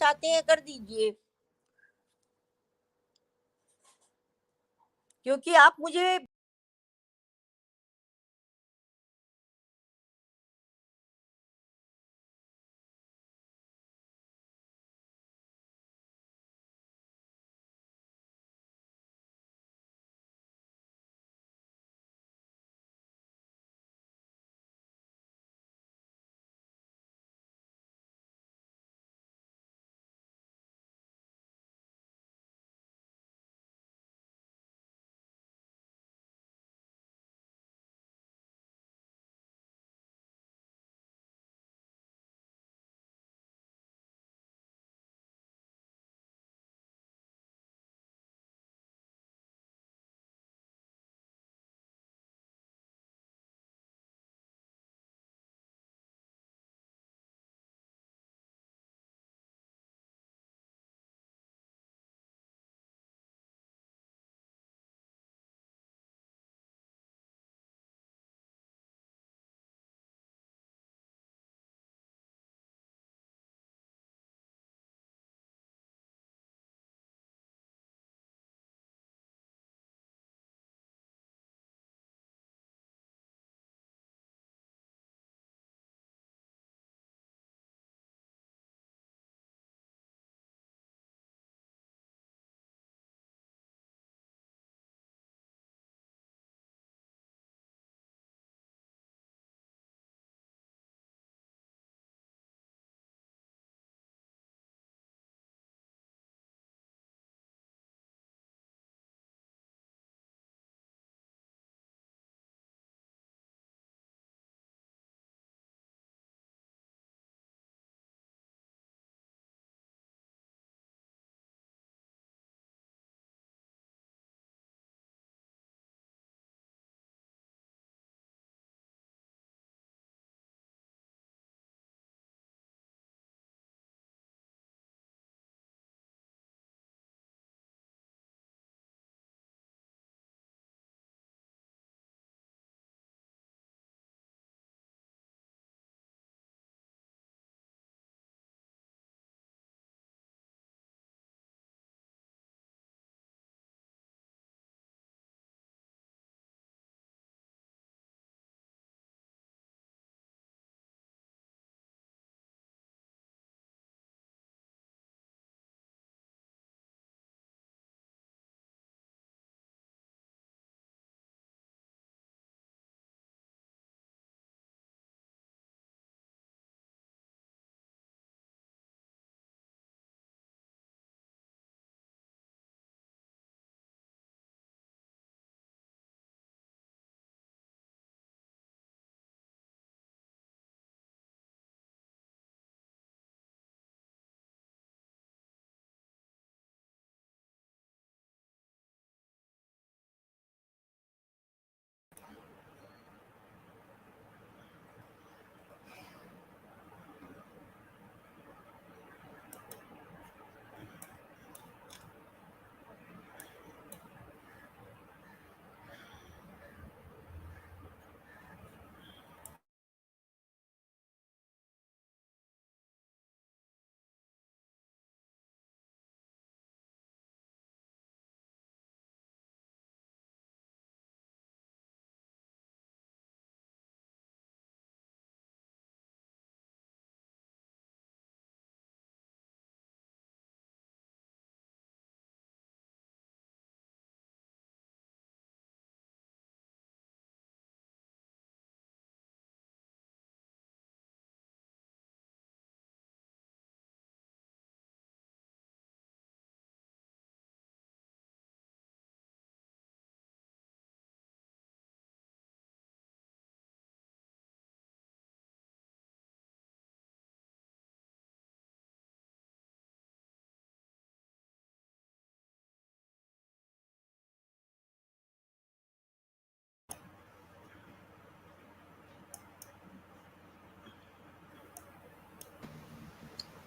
चाहते हैं कर दीजिए, क्योंकि आप मुझे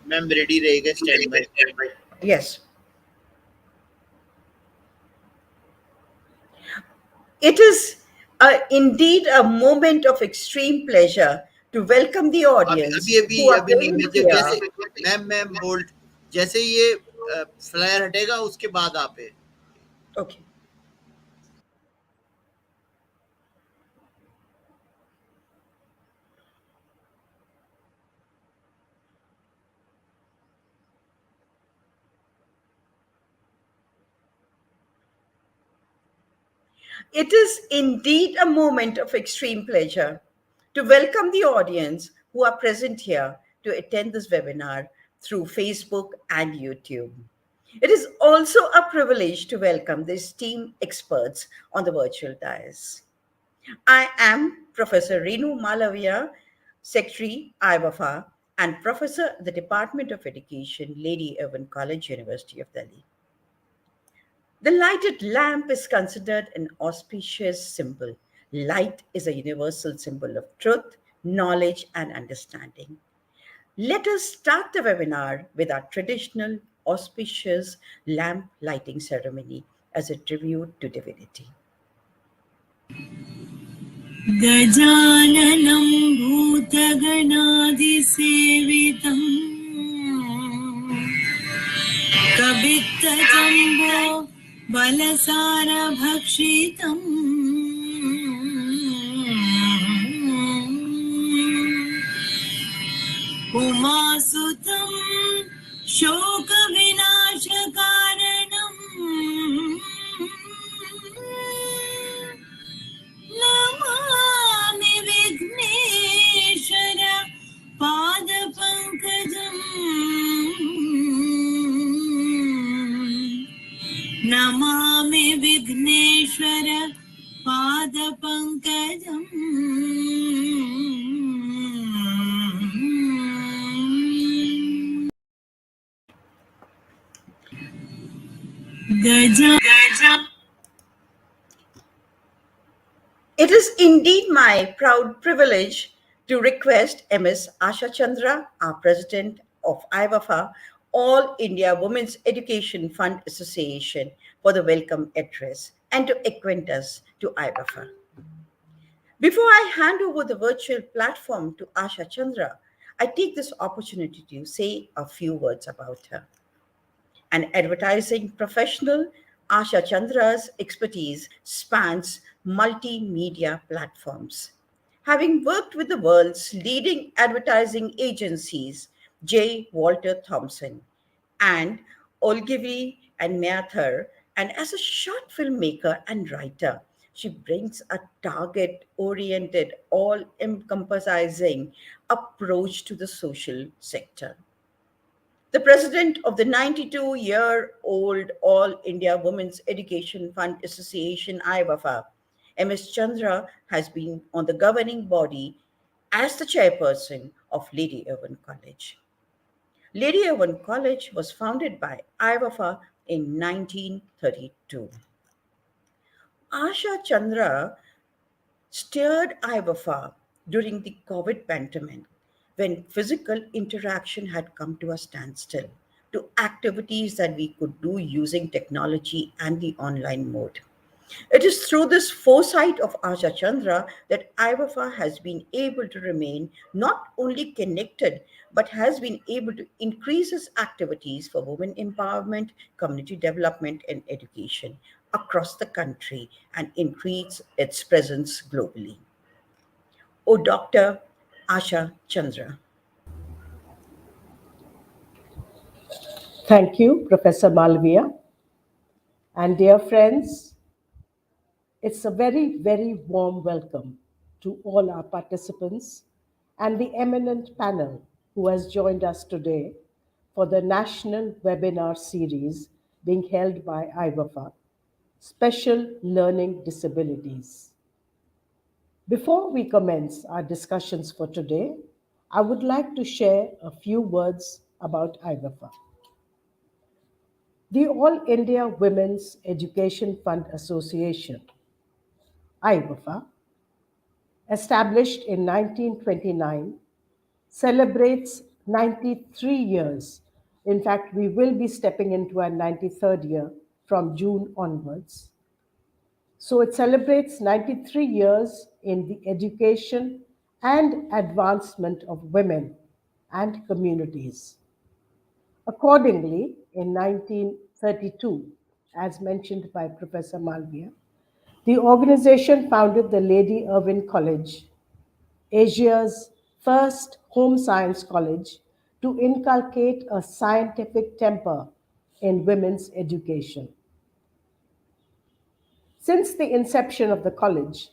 मैम रेडी रहेगा stand by. Yes. It is indeed a moment of extreme pleasure to welcome the audience अभी who are नहीं very मैं here. जैसे मैम बोल्ड जैसे ये फ्लायर हटेगा उसके बाद आप है। Okay. It is indeed a moment of extreme pleasure to welcome the audience who are present here to attend this webinar through Facebook and YouTube. It is also a privilege to welcome the esteemed experts on the virtual dais. I am Professor Renu Malavia, Secretary, IBAFA, and Professor at the Department of Education, Lady Irwin College, University of Delhi. The lighted lamp is considered an auspicious symbol. Light is a universal symbol of truth, knowledge, and understanding. Let us start the webinar with our traditional auspicious lamp lighting ceremony as a tribute to divinity. गजाननं भूतगणादिसेवितं कवित्तजम्बो बलसारभक्षितम् उमासुतं शोकविनाशकारणम् Namami Vighneshwar पादपङ्कजम् Namami Vighneshwar पादपङ्कजम् Gaza It is indeed my proud privilege to request Ms. Asha Chandra, our President of IBAFA, All India Women's Education Fund Association, for the welcome address and to acquaint us to IBAFA. Before I hand over the virtual platform to Asha Chandra, I take this opportunity to say a few words about her. An advertising professional, Asha Chandra's expertise spans multimedia platforms. Having worked with the world's leading advertising agencies, J. Walter Thompson and Ogilvy and Mather, and as a short filmmaker and writer, she brings a target oriented, all encompassing approach to the social sector. The president of the 92-year-old All India Women's Education Fund Association, IBAFA, MS Chandra, has been on the governing body as the chairperson of Lady Irwin College. Lady Irwin College was founded by IBAFA in 1932. Asha Chandra steered IBAFA during the COVID pandemic, when physical interaction had come to a standstill, to activities that we could do using technology and the online mode. It is through this foresight of Asha Chandra that IBAFA has been able to remain not only connected, but has been able to increase its activities for women empowerment, community development, and education across the country and increase its presence globally. O Dr. Asha Chandra. Thank you, Professor Malviya. And dear friends, it's a very, very warm welcome to all our participants and the eminent panel who has joined us today for the national webinar series being held by IBAFA, Special Learning Disabilities. Before we commence our discussions for today, I would like to share a few words about IBAFA. The All India Women's Education Fund Association, IBAFA, established in 1929, celebrates 93 years. In fact, we will be stepping into our 93rd year from June onwards. So it celebrates 93 years in the education and advancement of women and communities. Accordingly, in 1932, as mentioned by Professor Malviya, the organization founded the Lady Irwin College, Asia's first home science college, to inculcate a scientific temper in women's education. Since the inception of the college,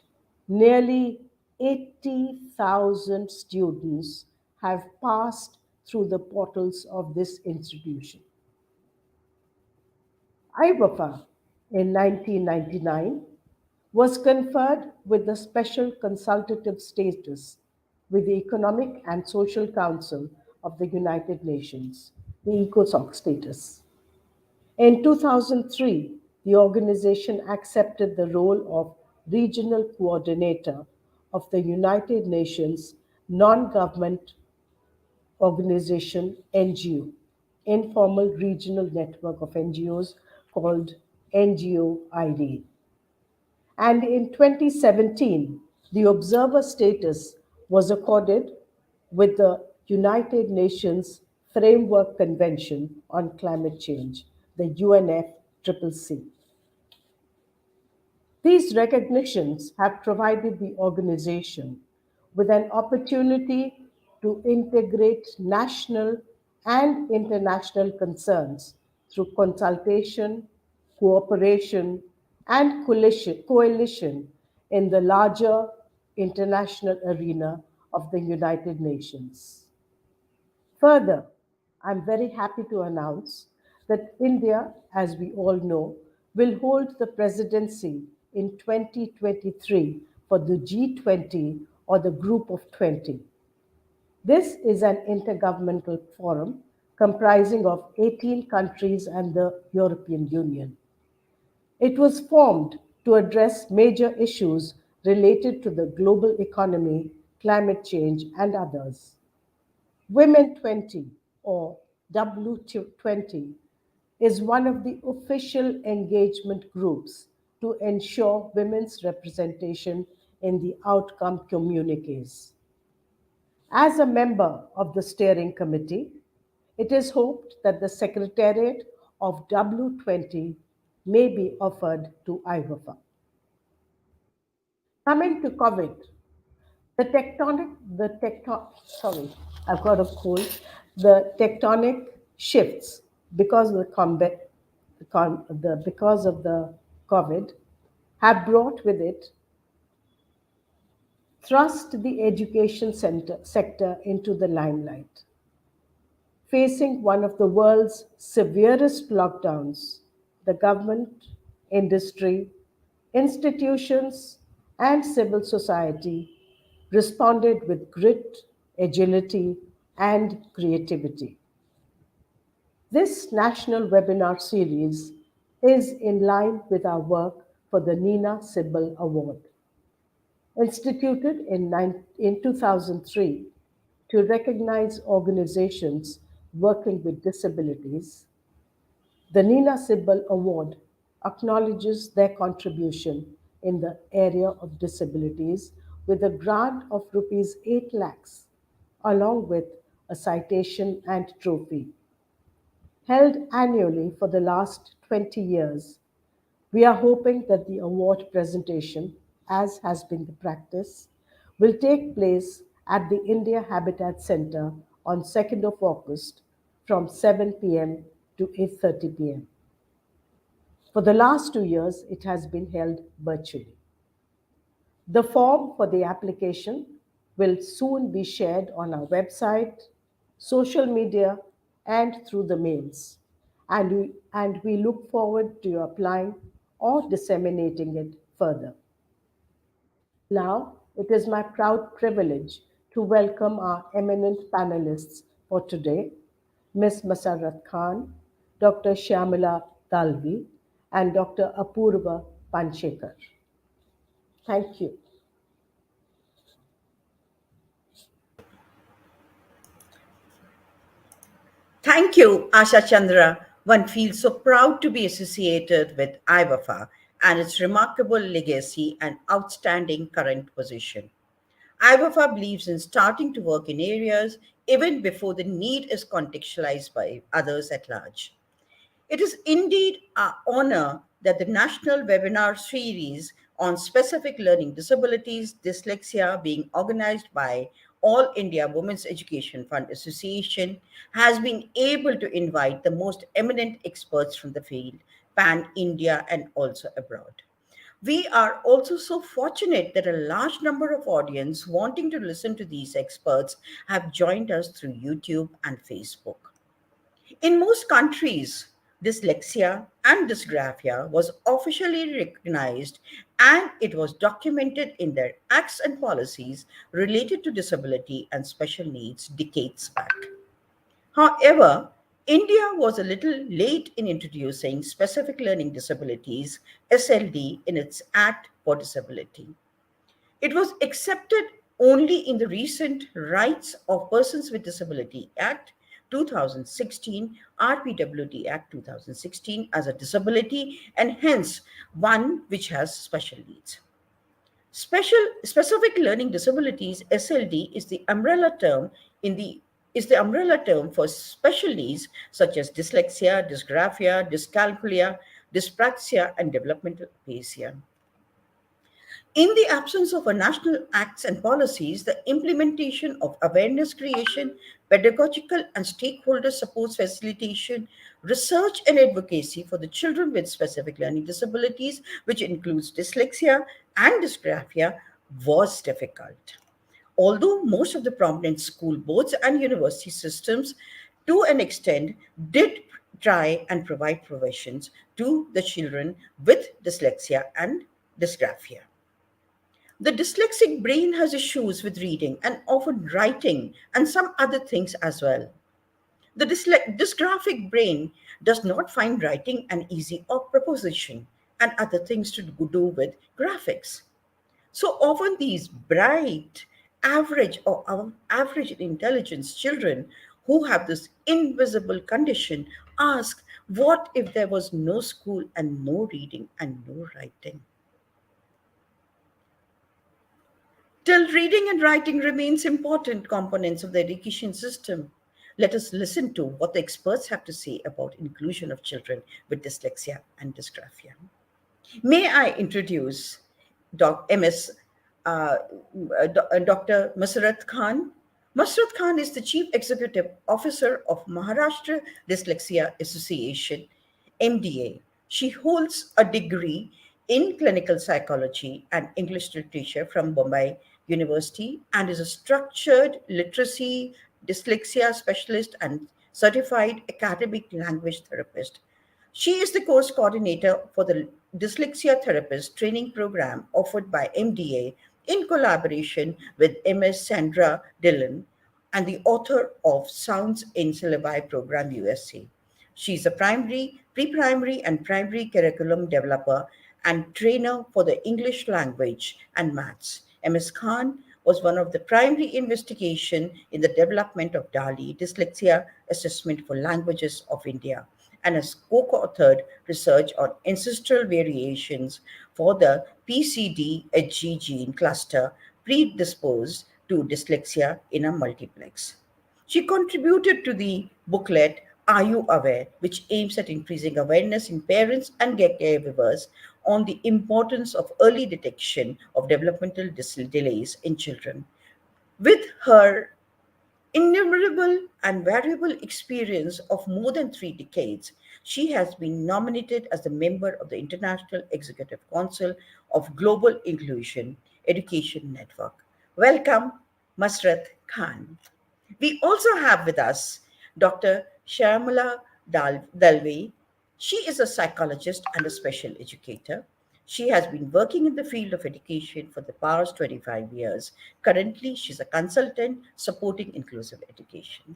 nearly 80,000 students have passed through the portals of this institution. IBAFA in 1999 was conferred with the special consultative status with the Economic and Social Council of the United Nations, the ECOSOC status. In 2003, the organization accepted the role of regional coordinator of the United Nations non-government organization NGO, informal regional network of NGOs called NGO ID. And in 2017, the observer status was accorded with the United Nations Framework Convention on Climate Change, the UNFCCC. These recognitions have provided the organization with an opportunity to integrate national and international concerns through consultation, cooperation, and coalition in the larger international arena of the United Nations. Further, I'm very happy to announce that India, as we all know, will hold the presidency in 2023 for the G20 or the Group of 20. This is an intergovernmental forum comprising of 18 countries and the European Union. It was formed to address major issues related to the global economy, climate change, and others. Women 20 or W20 is one of the official engagement groups to ensure women's representation in the outcome communiques. As a member of the steering committee, it is hoped that the secretariat of W20 may be offered to IBAFA. Coming to COVID, I've got a cold. The tectonic shifts because of because of the COVID have brought with it thrust the education sector into the limelight. Facing one of the world's severest lockdowns, the government, industry, institutions, and civil society responded with grit, agility, and creativity. This national webinar series is in line with our work for the Nina Sibbal Award. Instituted in 2003 to recognize organizations working with disabilities, the Nina Sibbal Award acknowledges their contribution in the area of disabilities with a grant of rupees 8 lakhs, along with a citation and trophy. Held annually for the last 20 years, we are hoping that the award presentation, as has been the practice, will take place at the India Habitat Center on 2nd of August from 7 p.m. to 8:30 p.m. For the last 2 years, it has been held virtually. The form for the application will soon be shared on our website, social media, and through the mails. And we look forward to you applying or disseminating it further. Now, it is my proud privilege to welcome our eminent panelists for today, Ms. Masarrat Khan, Dr. Shyamala Dalvi, and Dr. Apoorva Paniskar. Thank you. Thank you, Asha Chandra. One feels so proud to be associated with IBAFA and its remarkable legacy and outstanding current position. IBAFA believes in starting to work in areas even before the need is contextualized by others at large. It is indeed our honor that the national webinar series on specific learning disabilities, dyslexia, being organized by All India Women's Education Fund Association, has been able to invite the most eminent experts from the field, pan India and also abroad. We are also so fortunate that a large number of audience wanting to listen to these experts have joined us through YouTube and Facebook. In most countries, dyslexia and dysgraphia was officially recognized and it was documented in their acts and policies related to disability and special needs decades back. However, India was a little late in introducing specific learning disabilities, SLD, in its Act for Disability. It was accepted only in the recent Rights of Persons with Disability Act 2016, RPWD Act 2016, as a disability and hence one which has special needs. Specific learning disabilities (SLD) is the umbrella term for special needs such as dyslexia, dysgraphia, dyscalculia, dyspraxia, and developmental aphasia. In the absence of a national acts and policies, the implementation of awareness creation, pedagogical and stakeholder support facilitation, research and advocacy for the children with specific learning disabilities, which includes dyslexia and dysgraphia, was difficult. Although most of the prominent school boards and university systems, to an extent, did try and provide provisions to the children with dyslexia and dysgraphia. The dyslexic brain has issues with reading and often writing and some other things as well. The dysgraphic brain does not find writing an easy proposition and other things to do with graphics. So often these bright, average or average in intelligence children who have this invisible condition ask, what if there was no school and no reading and no writing? Till reading and writing remains important components of the education system, let us listen to what the experts have to say about inclusion of children with dyslexia and dysgraphia. May I introduce MS Dr. Masrat Khan? Masrat Khan is the Chief Executive Officer of Maharashtra Dyslexia Association, MDA. She holds a degree in clinical psychology and English literature from Bombay University and is a structured literacy dyslexia specialist and certified academic language therapist. She is the course coordinator for the Dyslexia Therapist training program offered by MDA in collaboration with MS Sandra Dillon and the author of Sounds in Syllabi Program USA. She is a primary, pre-primary and primary curriculum developer and trainer for the English language and maths. MS Khan was one of the primary investigation in the development of DALI, Dyslexia Assessment for Languages of India, and has co-authored research on ancestral variations for the PCD-HG gene cluster predisposed to dyslexia in a multiplex. She contributed to the booklet Are You Aware, which aims at increasing awareness in parents and caregivers on the importance of early detection of developmental delays in children. With her innumerable and variable experience of more than 3 decades, she has been nominated as a member of the International Executive Council of Global Inclusion Education Network. Welcome, Masrat Khan. We also have with us Dr. Shyamala Dalve. She is a psychologist and a special educator. She has been working in the field of education for the past 25 years. Currently, she's a consultant supporting inclusive education.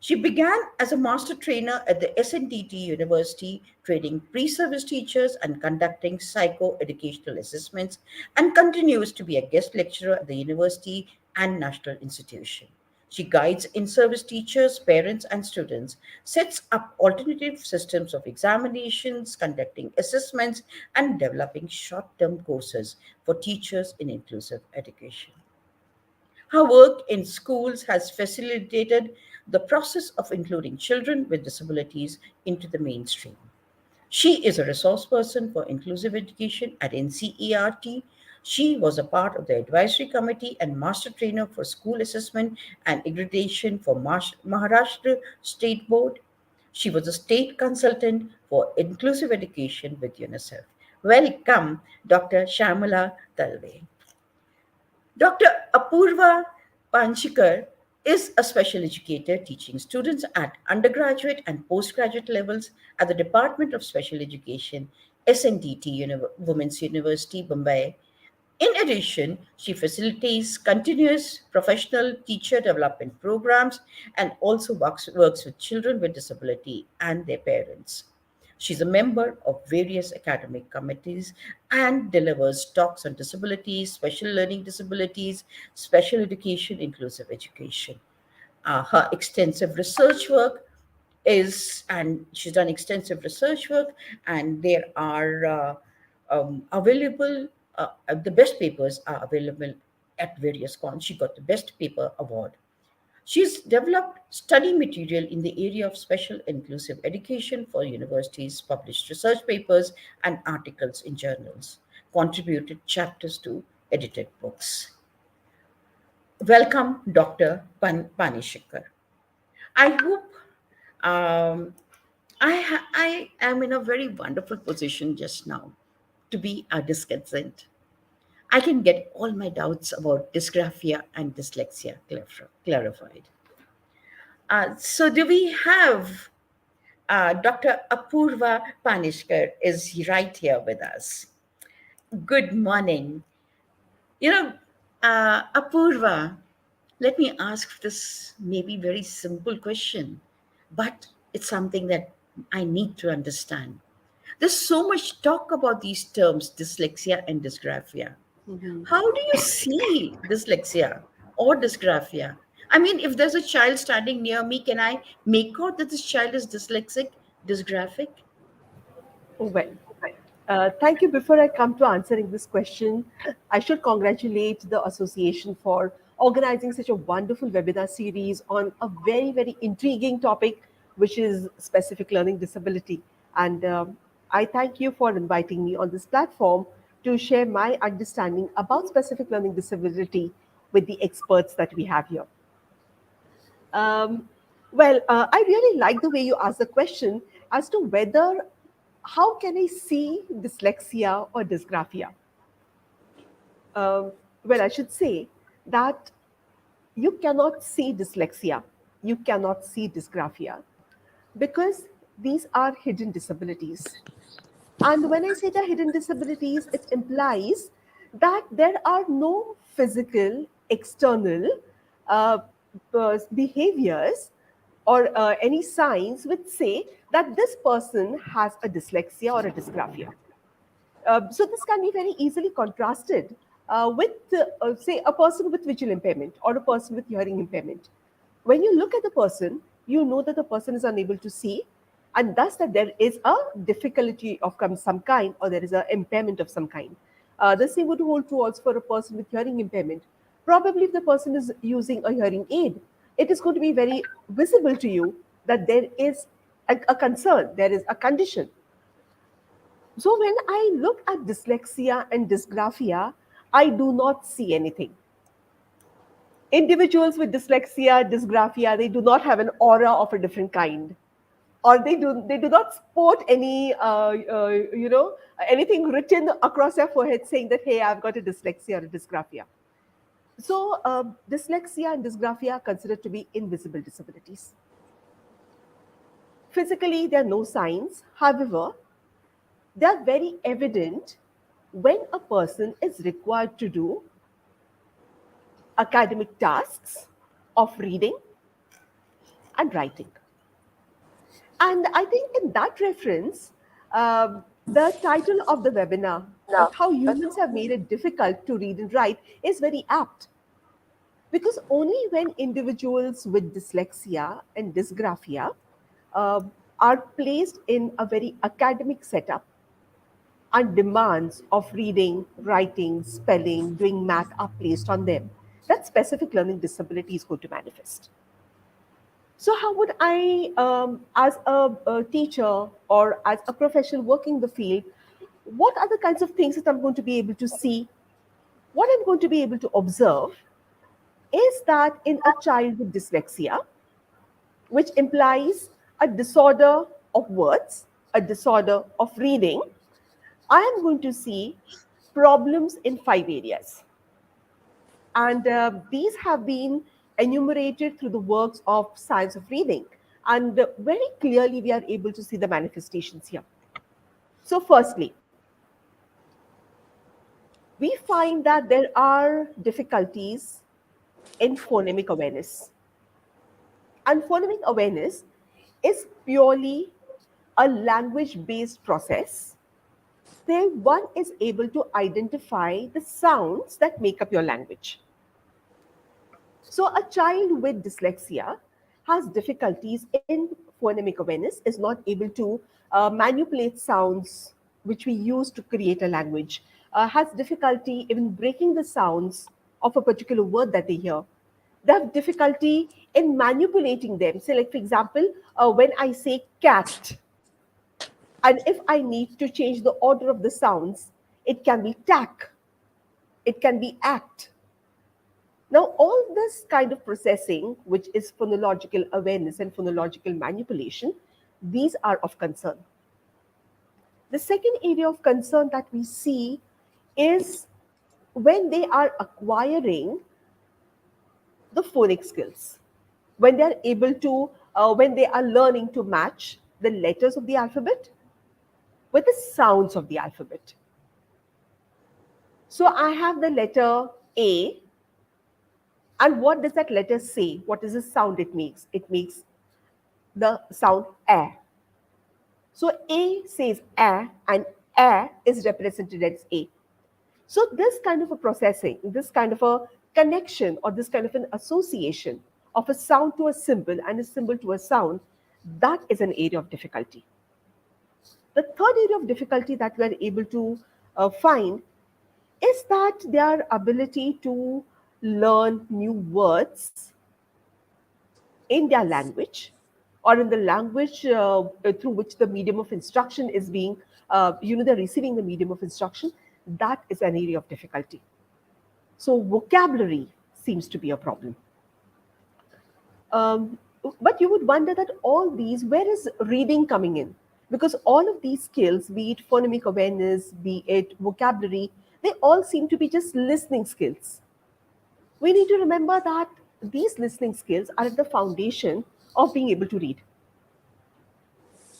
She began as a master trainer at the SNDT University, training pre-service teachers and conducting psycho-educational assessments, and continues to be a guest lecturer at the university and national institution. She guides in-service teachers, parents, and students, sets up alternative systems of examinations, conducting assessments, and developing short-term courses for teachers in inclusive education. Her work in schools has facilitated the process of including children with disabilities into the mainstream. She is a resource person for inclusive education at NCERT. She was a part of the advisory committee and master trainer for school assessment and accreditation for Maharashtra State Board. She was a state consultant for inclusive education with UNICEF. Welcome, Dr. Shamala Dalve. Dr. Apoorva Paniskar is a special educator teaching students at undergraduate and postgraduate levels at the Department of Special Education, SNDT Women's University, Bombay. In addition, she facilitates continuous professional teacher development programs and also works with children with disability and their parents. She's a member of various academic committees and delivers talks on disabilities, special learning disabilities, special education, inclusive education. Her extensive research work and she's done extensive research work, and there are available, the best papers are available at various cons. She got the Best Paper Award. She's developed study material in the area of special inclusive education for universities, published research papers and articles in journals, contributed chapters to edited books. Welcome, Dr. Paniskar. I hope um, I am in a very wonderful position just now to be a discussant. I can get all my doubts about dysgraphia and dyslexia clarified. So do we have Dr. Apoorva Paniskar is right here with us. Good morning. You know, Apoorva, let me ask this maybe very simple question, but it's something that I need to understand. There's so much talk about these terms, dyslexia and dysgraphia. How do you see dyslexia or dysgraphia? I mean, if there's a child standing near me, can I make out that this child is dyslexic, dysgraphic? Oh, well, thank you. Before I come to answering this question, I should congratulate the association for organizing such a wonderful webinar series on a very, very intriguing topic, which is specific learning disability. And I thank you for inviting me on this platform to share my understanding about specific learning disability with the experts that we have here. I really like the way you asked the question as to whether how can I see dyslexia or dysgraphia? I should say that you cannot see dyslexia, you cannot see dysgraphia because these are hidden disabilities. And when I say they're hidden disabilities, it implies that there are no physical, external uh, behaviors or any signs which say that this person has a dyslexia or a dysgraphia. So this can be very easily contrasted with, say, a person with visual impairment or a person with hearing impairment. When you look at the person, you know that the person is unable to see, and thus that there is a difficulty of some kind, or there is an impairment of some kind. The same would hold true also for a person with hearing impairment. Probably if the person is using a hearing aid, it is going to be very visible to you that there is a concern, there is a condition. So when I look at dyslexia and dysgraphia, I do not see anything. Individuals with dyslexia, dysgraphia, they do not have an aura of a different kind, or they do not sport any anything written across their forehead saying that, hey, I've got a dyslexia or a dysgraphia. So dyslexia and dysgraphia are considered to be invisible disabilities. Physically, there are no signs. However, they are very evident when a person is required to do academic tasks of reading and writing. And I think in that reference, the title of the webinar, How Humans Have Made It Difficult to Read and Write, is very apt. Because only when individuals with dyslexia and dysgraphia are placed in a very academic setup and demands of reading, writing, spelling, doing math are placed on them, that specific learning disability is going to manifest. So, how would I, as a teacher or as a professional working in the field, what are the kinds of things that I'm going to be able to see? What I'm going to be able to observe is that in a child with dyslexia, which implies a disorder of words, a disorder of reading, I am going to see problems in 5 areas. And these have been enumerated through the works of science of reading. And very clearly, we are able to see the manifestations here. So, firstly, we find that there are difficulties in phonemic awareness. And phonemic awareness is purely a language based process where one is able to identify the sounds that make up your language. So, a child with dyslexia has difficulties in phonemic awareness, is not able to manipulate sounds which we use to create a language, has difficulty even breaking the sounds of a particular word that they hear. They have difficulty in manipulating them. Say, like, for example, when I say cat, and if I need to change the order of the sounds, it can be tack, it can be act. Now, all this kind of processing, which is phonological awareness and phonological manipulation, these are of concern. The second area of concern that we see is when they are acquiring the phonic skills, when they are able to, when they are learning to match the letters of the alphabet with the sounds of the alphabet. So I have the letter A, and what does that letter say? What is the sound it makes? It makes the sound A. So A says A, and A is represented as A. So this kind of a processing, this kind of a connection, or this kind of an association of a sound to a symbol and a symbol to a sound, that is an area of difficulty. The third area of difficulty that we are able to find is that their ability to learn new words in their language, or in the language through which the medium of instruction is being, they're receiving the medium of instruction, that is an area of difficulty. So vocabulary seems to be a problem. Um, but you would wonder that all these, where is reading coming in? Because all of these skills, be it phonemic awareness, be it vocabulary, they all seem to be just listening skills. We need to remember that these listening skills are at the foundation of being able to read.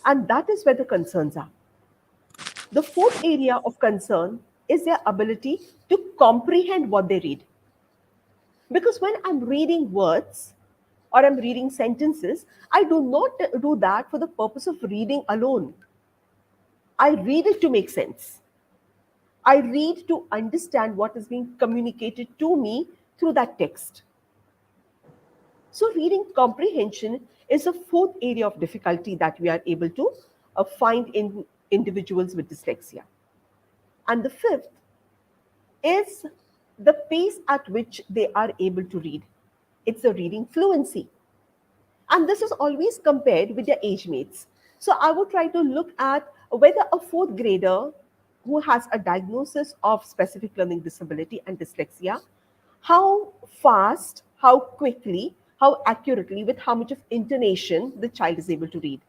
And that is where the concerns are. The fourth area of concern is their ability to comprehend what they read. Because when I'm reading words or I'm reading sentences, I do not do that for the purpose of reading alone. I read it to make sense. I read to understand what is being communicated to me through that text. So, reading comprehension is a fourth area of difficulty that we are able to find in individuals with dyslexia. And the fifth is the pace at which they are able to read. It's a reading fluency. And this is always compared with their age mates. So I would try to look at whether a fourth grader who has a diagnosis of specific learning disability and dyslexia, how fast, how quickly, how accurately, with how much of intonation the child is able to read.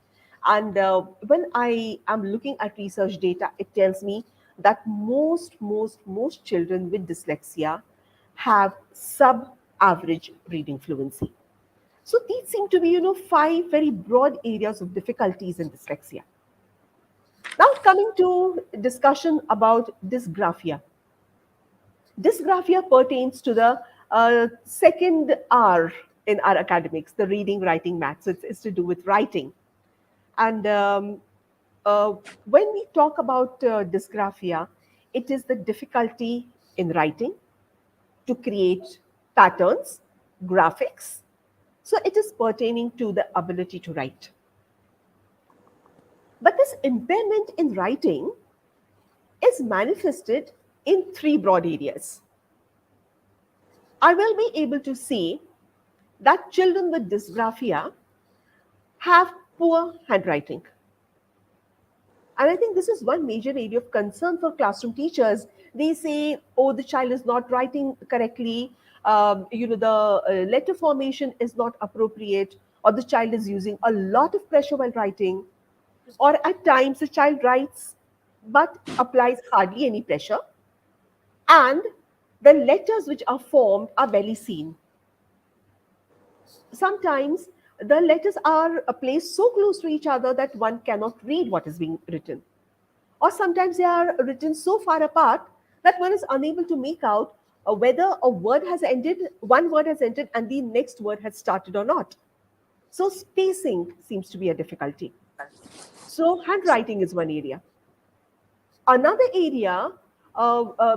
And when I am looking at research data, it tells me that most children with dyslexia have sub-average reading fluency. So these seem to be, five very broad areas of difficulties in dyslexia. Now coming to discussion about dysgraphia. Dysgraphia pertains to the second R in our academics, the reading, writing, maths. So it's to do with writing. And when we talk about dysgraphia, it is the difficulty in writing, to create patterns, graphics. So it is pertaining to the ability to write. But this impairment in writing is manifested in three broad areas. I will be able to see that children with dysgraphia have poor handwriting. And I think this is one major area of concern for classroom teachers. They say, oh, the child is not writing correctly, the letter formation is not appropriate, or the child is using a lot of pressure while writing, or at times the child writes but applies hardly any pressure, and the letters which are formed are barely seen. Sometimes the letters are placed so close to each other that one cannot read what is being written. Or sometimes they are written so far apart that one is unable to make out whether a word has ended, one word has ended, and the next word has started or not. So spacing seems to be a difficulty. So handwriting is one area. Another area,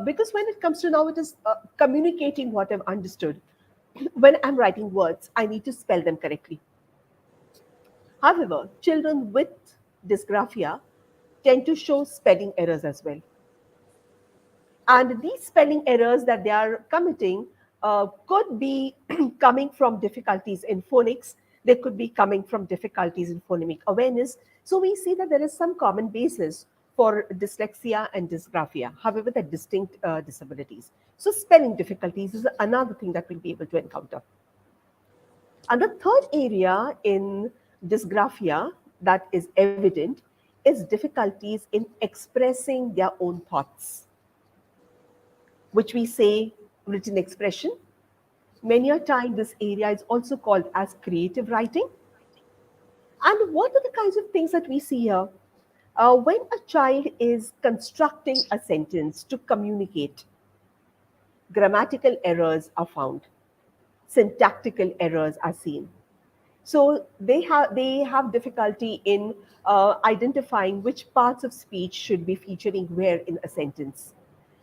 because when it comes to now, it is communicating what I've understood. When I'm writing words, I need to spell them correctly. However, children with dysgraphia tend to show spelling errors as well. And these spelling errors that they are committing could be coming from difficulties in phonics. They could be coming from difficulties in phonemic awareness. So we see that there is some common basis for dyslexia and dysgraphia. However, they're distinct disabilities. So spelling difficulties is another thing that we'll be able to encounter. And the third area in dysgraphia that is evident is difficulties in expressing their own thoughts, which we say written expression. Many a time this area is also called as creative writing. And what are the kinds of things that we see here? When a child is constructing a sentence to communicate, grammatical errors are found, syntactical errors are seen. So they have difficulty in identifying which parts of speech should be featuring where in a sentence.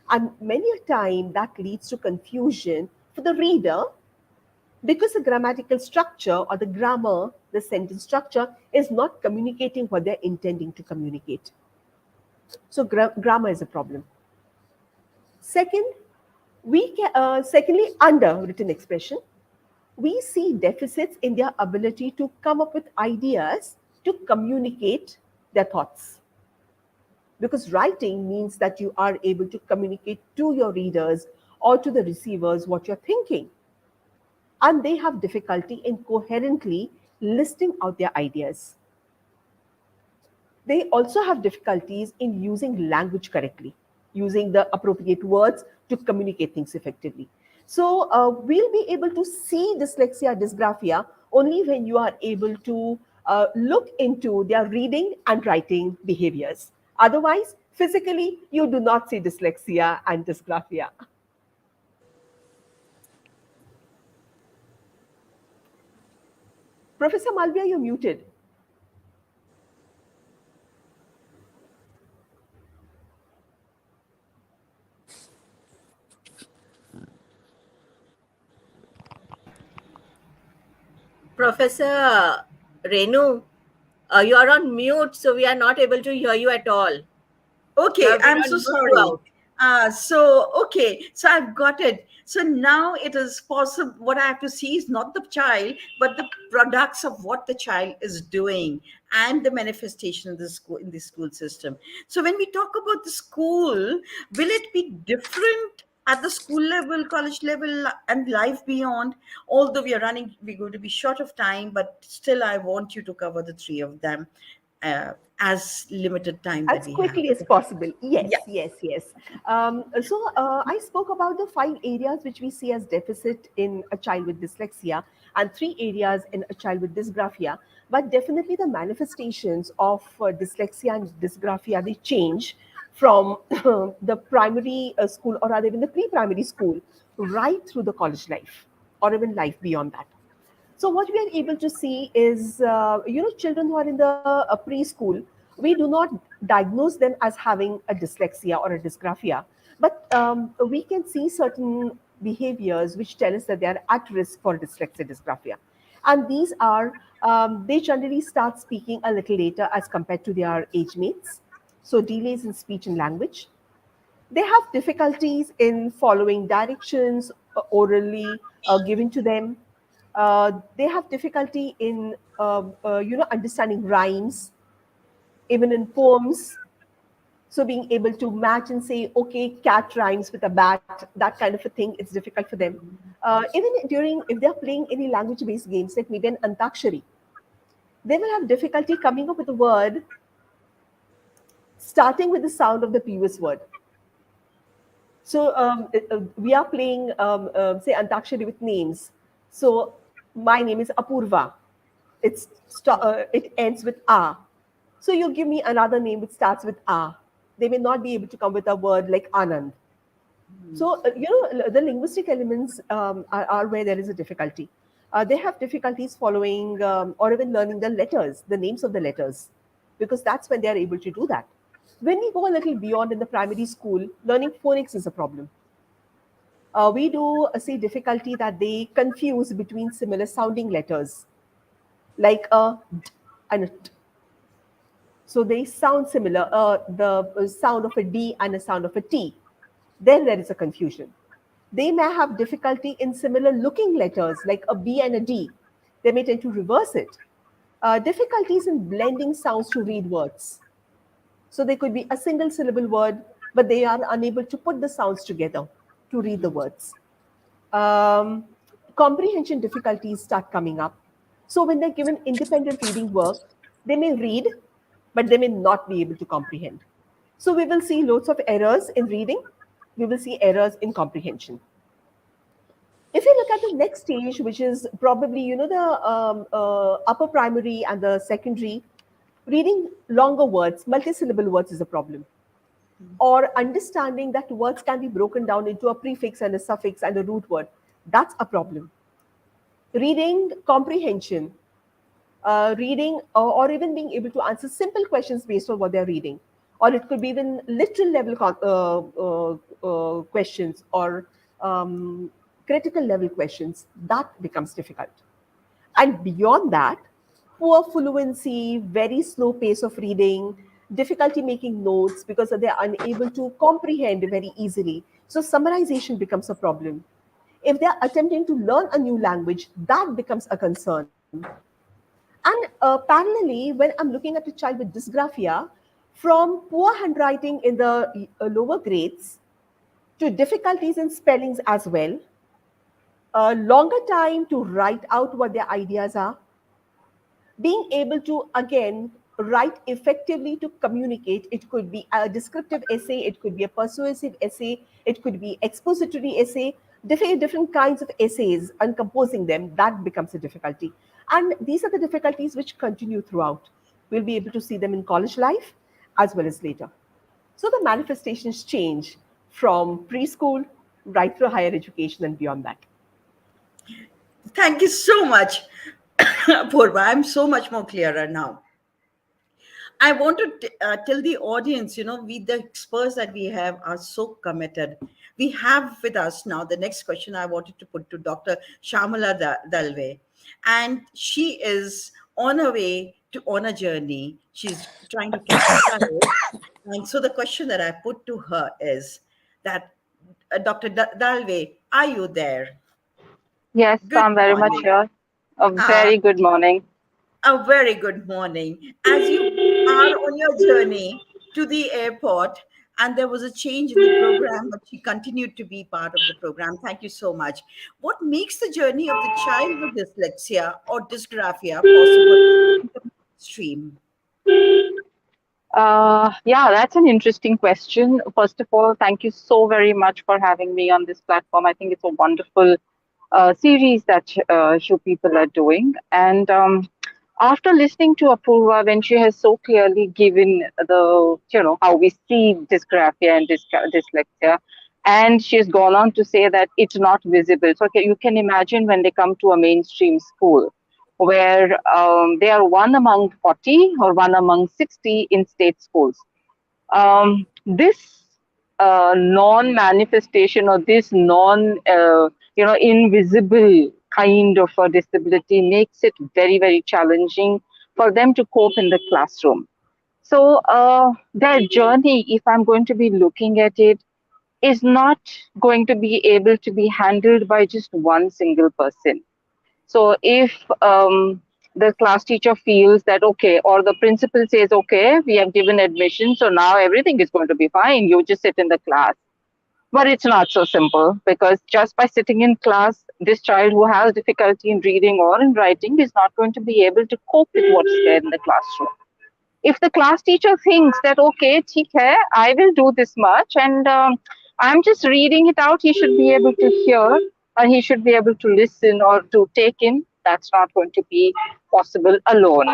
And many a time that leads to confusion for the reader because the grammatical structure or the grammar, the sentence structure is not communicating what they're intending to communicate. So grammar is a problem. Secondly, under written expression, we see deficits in their ability to come up with ideas to communicate their thoughts. Because writing means that you are able to communicate to your readers or to the receivers what you're thinking. And they have difficulty in coherently listing out their ideas. They also have difficulties in using language correctly, using the appropriate words to communicate things effectively. So we'll be able to see dyslexia, dysgraphia only when you are able to look into their reading and writing behaviors. Otherwise, physically, you do not see dyslexia and dysgraphia. Professor Malviya, you're muted. Professor Renu, you are on mute, so we are not able to hear you at all. Okay, I'm so mute sorry. throughout. So I've got it. So now it is possible. What I have to see is not the child, but the products of what the child is doing and the manifestation of the school in the school system. So when we talk about the school, will it be different at the school level, college level, and life beyond? Although we're going to be short of time, but still, I want you to cover the three of them. As limited time that As we quickly have. as possible. Yes, Yeah. yes. I spoke about the 5 areas which we see as deficit in a child with dyslexia and 3 areas in a child with dysgraphia. But definitely the manifestations of dyslexia and dysgraphia, they change from the primary school or rather even the pre-primary school right through the college life or even life beyond that. So what we are able to see is, children who are in the preschool, we do not diagnose them as having a dyslexia or a dysgraphia, but we can see certain behaviors which tell us that they are at risk for dyslexia, dysgraphia. And these are, they generally start speaking a little later as compared to their age mates. So delays in speech and language. They have difficulties in following directions orally given to them. They have difficulty in understanding rhymes, even in poems. So being able to match and say, okay, cat rhymes with a bat, that kind of a thing, it's difficult for them. Even during, if they're playing any language-based games, like maybe an Antakshari, they will have difficulty coming up with a word starting with the sound of the previous word. So we are playing, say, Antakshari with names. So my name is Apoorva. It ends with A. So you give me another name which starts with A. They may not be able to come with a word like Anand. So, the linguistic elements are where there is a difficulty. They have difficulties following or even learning the letters, the names of the letters, because that's when they are able to do that. When we go a little beyond in the primary school, learning phonics is a problem. We do see difficulty that they confuse between similar sounding letters, like a d and a t. So they sound similar, the sound of a D and a sound of a T. Then there is a confusion. They may have difficulty in similar looking letters like a B and a D. They may tend to reverse it. Difficulties in blending sounds to read words. So they could be a single syllable word, but they are unable to put the sounds together to read the words. Um, Comprehension difficulties start coming up. So when they're given independent reading work, they may read, but they may not be able to comprehend. So we will see loads of errors in reading. We will see errors in comprehension. If you look at the next stage, which is probably, the upper primary and the secondary, reading longer words, multisyllable words is a problem. Or understanding that words can be broken down into a prefix and a suffix and a root word, that's a problem. Reading comprehension, reading or even being able to answer simple questions based on what they're reading, or it could be even literal level questions or critical level questions, that becomes difficult. And beyond that, poor fluency, very slow pace of reading, difficulty making notes because they're unable to comprehend very easily. So summarization becomes a problem. If they're attempting to learn a new language, that becomes a concern. And parallelly, when I'm looking at a child with dysgraphia, from poor handwriting in the lower grades to difficulties in spellings as well, a longer time to write out what their ideas are, being able to again write effectively to communicate. It could be a descriptive essay, it could be a persuasive essay, it could be expository essay, different kinds of essays, and composing them, that becomes a difficulty. And these are the difficulties which continue throughout. We'll be able to see them in college life as well as later. So the manifestations change from preschool right through higher education and beyond that. Thank you so much, Apoorva. I'm so much more clearer now. I want to tell the audience, we, the experts that we have, are so committed. We have with us now the next question I wanted to put to Dr. Shamala Dalve. And she is on her way on a journey. She's trying to catch a flight. And so the question that I put to her is that, Dr. Dalve, are you there? Yes, Good I'm very much morning. here. A Uh, very good morning. A very good morning. As you are on your journey to the airport, and there was a change in the program, but she continued to be part of the program. Thank you so much. What makes the journey of the child with dyslexia or dysgraphia possible in the stream? Yeah, that's an interesting question. First of all, thank you so very much for having me on this platform. I think it's a wonderful series that you people are doing. And after listening to Apoorva, when she has so clearly given how we see dysgraphia and dyslexia, and she has gone on to say that it's not visible. So okay, you can imagine when they come to a mainstream school where they are one among 40 or one among 60 in state schools. This non-manifestation or this invisible kind of a disability makes it very, very challenging for them to cope in the classroom. So their journey, if I'm going to be looking at it, is not going to be able to be handled by just one single person. So if the class teacher feels that, okay, or the principal says, okay, we have given admission, so now everything is going to be fine, you just sit in the class. But it's not so simple, because just by sitting in class, this child who has difficulty in reading or in writing is not going to be able to cope with what's there in the classroom. If the class teacher thinks that, okay, theek hai, I will do this much, and I'm just reading it out, he should be able to hear, or he should be able to listen or to take in, that's not going to be possible alone.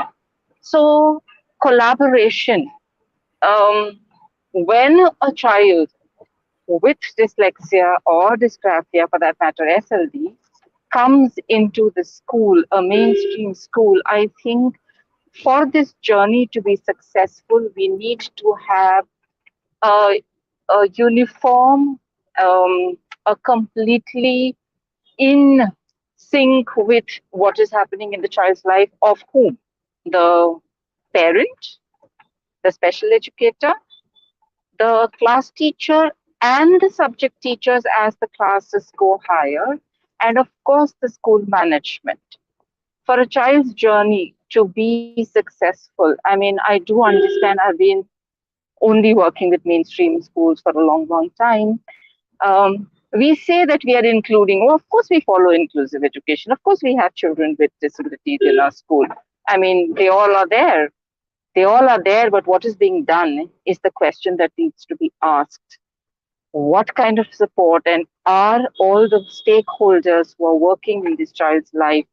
So, collaboration. Um, when a child with dyslexia or dysgraphia, for that matter, SLD, comes into the school, a mainstream school, I think for this journey to be successful, we need to have a, a uniform, a completely in sync with what is happening in the child's life of whom? The parent, the special educator, the class teacher, and the subject teachers as the classes go higher, and of course the school management. For a child's journey to be successful, I mean, I do understand, I've been only working with mainstream schools for a long, long time. We say that we are including, oh, of course, we follow inclusive education. Of course, we have children with disabilities in our school. I mean, they all are there. They all are there, but what is being done is the question that needs to be asked. What kind of support, and are all the stakeholders who are working in this child's life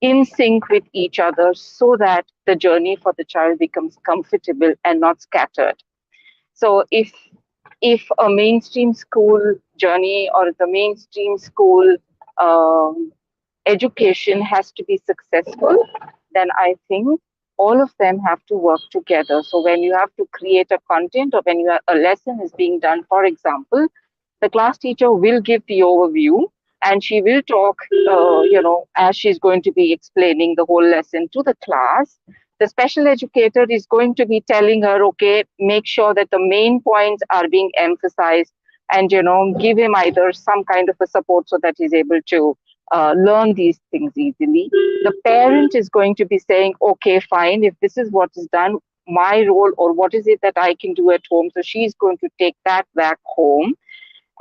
in sync with each other, so that the journey for the child becomes comfortable and not scattered? So if a mainstream school journey or the mainstream school um, education has to be successful, then I think all of them have to work together. So when you have to create a content, or when a lesson is being done, for example, the class teacher will give the overview, and she will talk, as she's going to be explaining the whole lesson to the class. The special educator is going to be telling her, okay, make sure that the main points are being emphasized, and give him either some kind of a support so that he's able to learn these things easily. The parent is going to be saying, okay, fine, if this is what is done, my role, or what is it that I can do at home, so she's going to take that back home.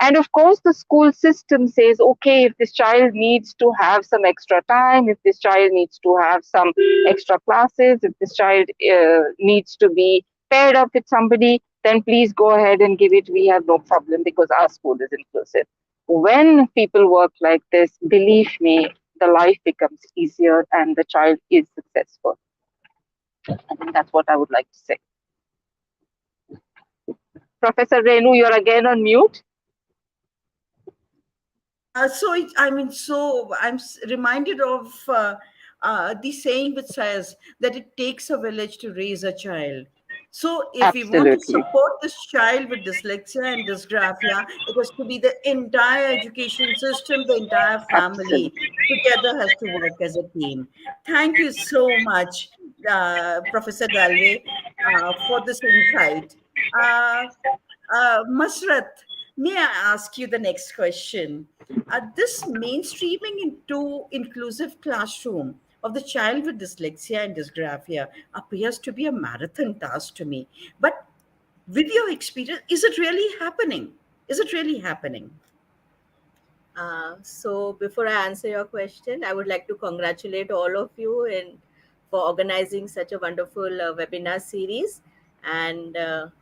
And of course, the school system says, okay, if this child needs to have some extra time, if this child needs to have some extra classes, if this child needs to be paired up with somebody, then please go ahead and give it. We have no problem, because our school is inclusive. When people work like this, believe me, the life becomes easier and the child is successful. I think that's what I would like to say. Professor Renu, you're again on mute. So I'm reminded of the saying which says that it takes a village to raise a child. So if we want to Absolutely. support this child with dyslexia and dysgraphia, it has to be the entire education system, the entire family Absolutely. together has to work as a team. Thank you so much, Professor Dalve, for this insight. Uh, Masrat, may I ask you the next question? This mainstreaming into inclusive classroom of the child with dyslexia and dysgraphia appears to be a marathon task to me. But with your experience, is it really happening? Is it really happening? So before I answer your question, I would like to congratulate all of you for organizing such a wonderful webinar series, and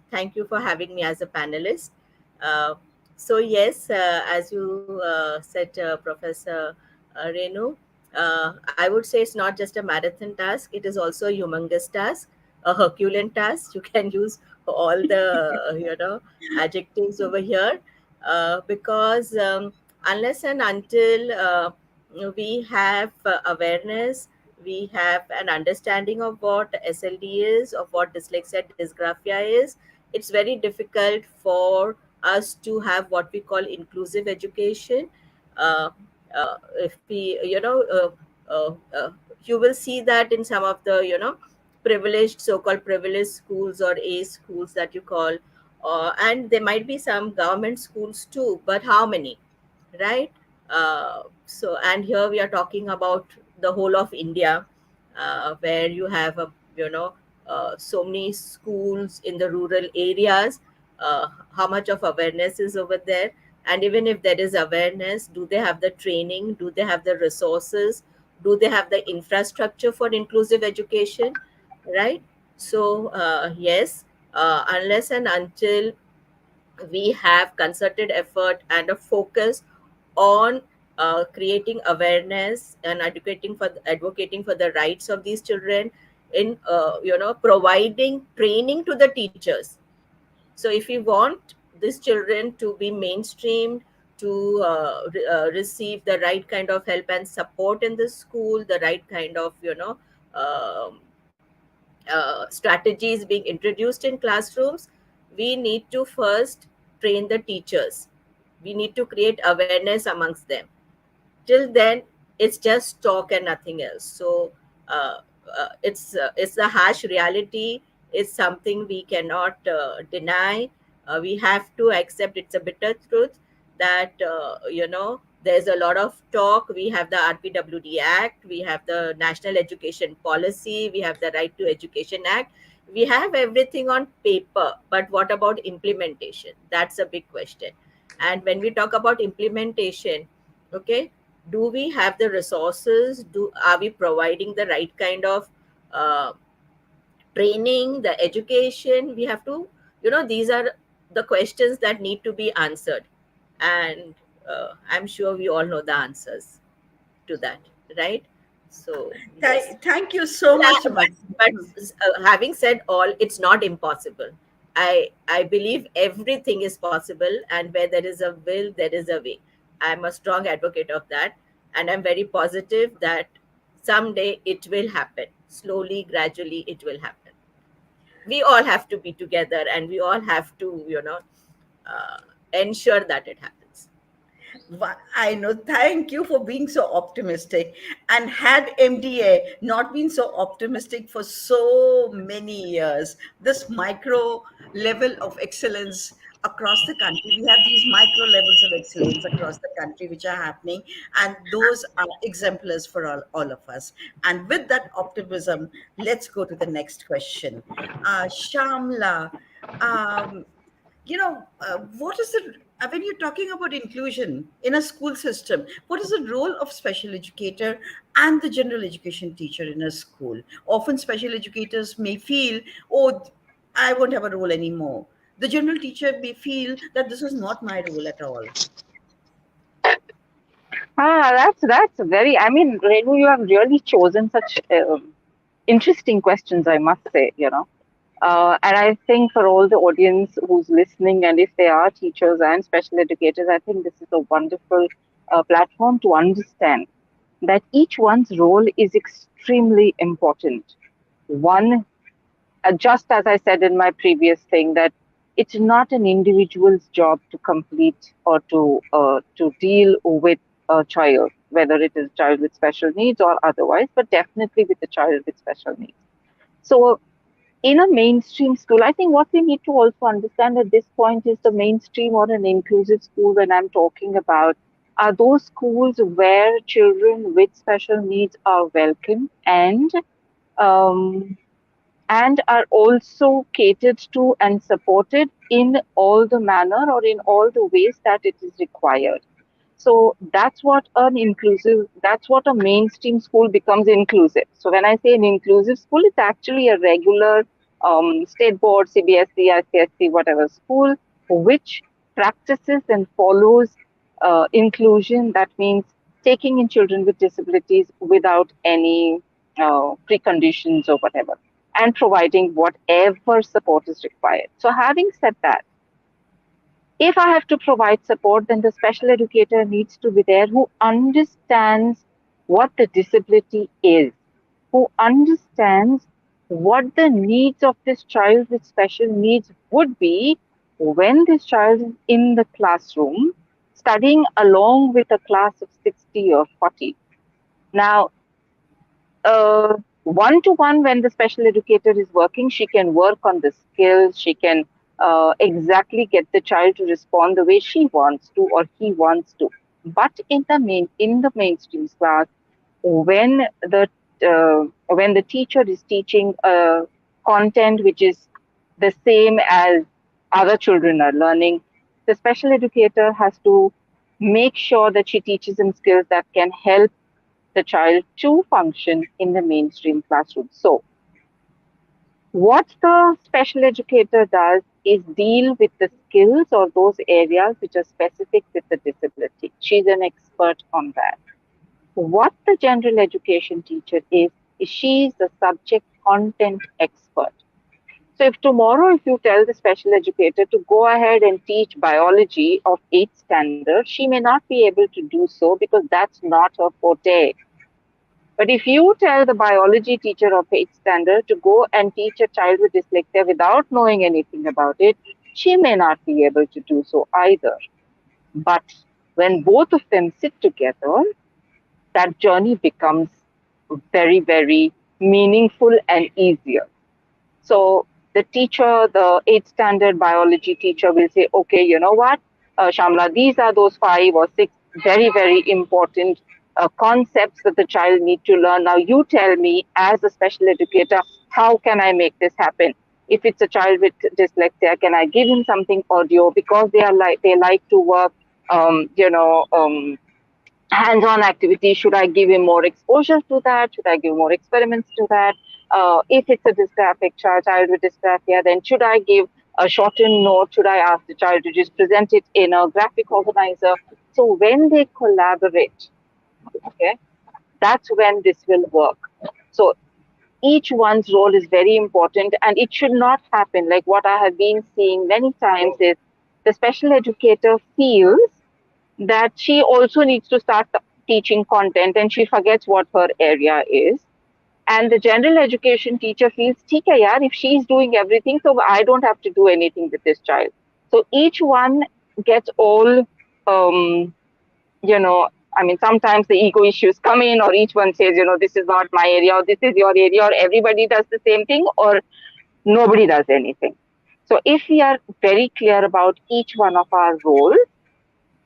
thank you for having me as a panelist. Uh, so yes, as you said, Professor Renu, I would say it's not just a marathon task; it is also a humongous task, a Herculean task. You can use all the adjectives over here, because unless and until we have awareness, we have an understanding of what SLD is, of what dyslexia dysgraphia is, it's very difficult for us to have what we call inclusive education. uh, if we you will see that in some of the privileged, so-called privileged schools, or A schools that you call, And there might be some government schools too, but how many, right? So, and here we are talking about the whole of India, where you have you know so many schools in the rural areas. How much of awareness is over there? And even if there is awareness, do they have the training? Do they have the resources? Do they have the infrastructure for inclusive education? Right. So yes, unless and until we have concerted effort and a focus on creating awareness and advocating for the rights of these children, in providing training to the teachers. So if we want these children to be mainstreamed, to receive the right kind of help and support in the school, the right kind of um strategies being introduced in classrooms, we need to first train the teachers. We need to create awareness amongst them. Till then, it's just talk and nothing else. So uh, it's the harsh reality. It's something we cannot deny. We have to accept. It's a bitter truth that there's a lot of talk. We have the RPWD Act, we have the National Education Policy, we have the Right to Education Act. We have everything on paper, but what about implementation? That's a big question. And when we talk about implementation, okay, do we have the resources? Are we providing the right kind of uh, training, the education? We have to, these are the questions that need to be answered. And I'm sure we all know the answers to that, right? So yes. Thank you so Yeah, much, but having said all, it's not impossible. I believe everything is possible, and where there is a will, there is a way. I'm a strong advocate of that, and I'm very positive that someday it will happen. Slowly, gradually, it will happen. We all have to be together, and we all have to, uh, ensure that it happens. I know. Thank you for being so optimistic. And had MDA not been so optimistic for so many years, this micro level of excellence across the country, we have these micro levels of excellence across the country which are happening, and those are exemplars for all of us. And with that optimism, let's go to the next question. Shamla, um, what is the when you're talking about inclusion in a school system, what is the role of special educator and the general education teacher in a school? Often special educators may feel, oh, I won't have a role anymore. The general teacher may feel that this is not my role at all. That's very. I mean, Renu, you have really chosen such interesting questions, I must say. And I think for all the audience who's listening, and if they are teachers and special educators, I think this is a wonderful platform to understand that each one's role is extremely important. One, just as I said in my previous thing, that it's not an individual's job to complete or to deal with a child, whether it is a child with special needs or otherwise, but definitely with a child with special needs. So in a mainstream school, I think what we need to also understand at this point is the mainstream or an inclusive school, when I'm talking about, are those schools where children with special needs are welcome um, and are also catered to and supported in all the manner or in all the ways that it is required. So that's what a mainstream school becomes inclusive. So when I say an inclusive school, it's actually a regular state board, CBSE, ICSE, whatever school, which practices and follows inclusion. That means taking in children with disabilities without any preconditions or whatever, and providing whatever support is required. So having said that, if I have to provide support, then the special educator needs to be there who understands what the disability is, who understands what the needs of this child with special needs would be when this child is in the classroom studying along with a class of 60 or 40. Now, one to one, when the special educator is working, she can work on the skills, she can exactly get the child to respond the way she wants to or he wants to. But in the mainstream class, when the teacher is teaching content which is the same as other children are learning, the special educator has to make sure that she teaches them skills that can help the child to function in the mainstream classroom. So what the special educator does is deal with the skills or those areas which are specific with the disability. She's an expert on that. What the general education teacher is she's the subject content expert. So if tomorrow, if you tell the special educator to go ahead and teach biology of 8th standard, she may not be able to do so because that's not her forte. But if you tell the biology teacher of 8th standard to go and teach a child with dyslexia without knowing anything about it, she may not be able to do so either. But when both of them sit together, that journey becomes very, very meaningful and easier. So the teacher, the 8th standard biology teacher will say, okay, you know what, Shamla, these are those 5 or 6 very, very important concepts that the child need to learn. Now you tell me as a special educator, how can I make this happen? If it's a child with dyslexia, can I give him something audio because they like to work, hands-on activity. Should I give him more exposure to that? Should I give more experiments to that? If it's a dysgraphic child with dysgraphia, then should I give a shortened note? Should I ask the child to just present it in a graphic organizer? So when they collaborate, okay, that's when this will work. So each one's role is very important, and it should not happen like what I have been seeing many times is the special educator feels that she also needs to start teaching content and she forgets what her area is. And the general education teacher feels, "Theek hai yaar, if she's doing everything, so I don't have to do anything with this child." So each one gets all, um, I mean, sometimes the ego issues come in, or each one says, this is not my area, or this is your area, or everybody does the same thing, or nobody does anything. So if we are very clear about each one of our roles,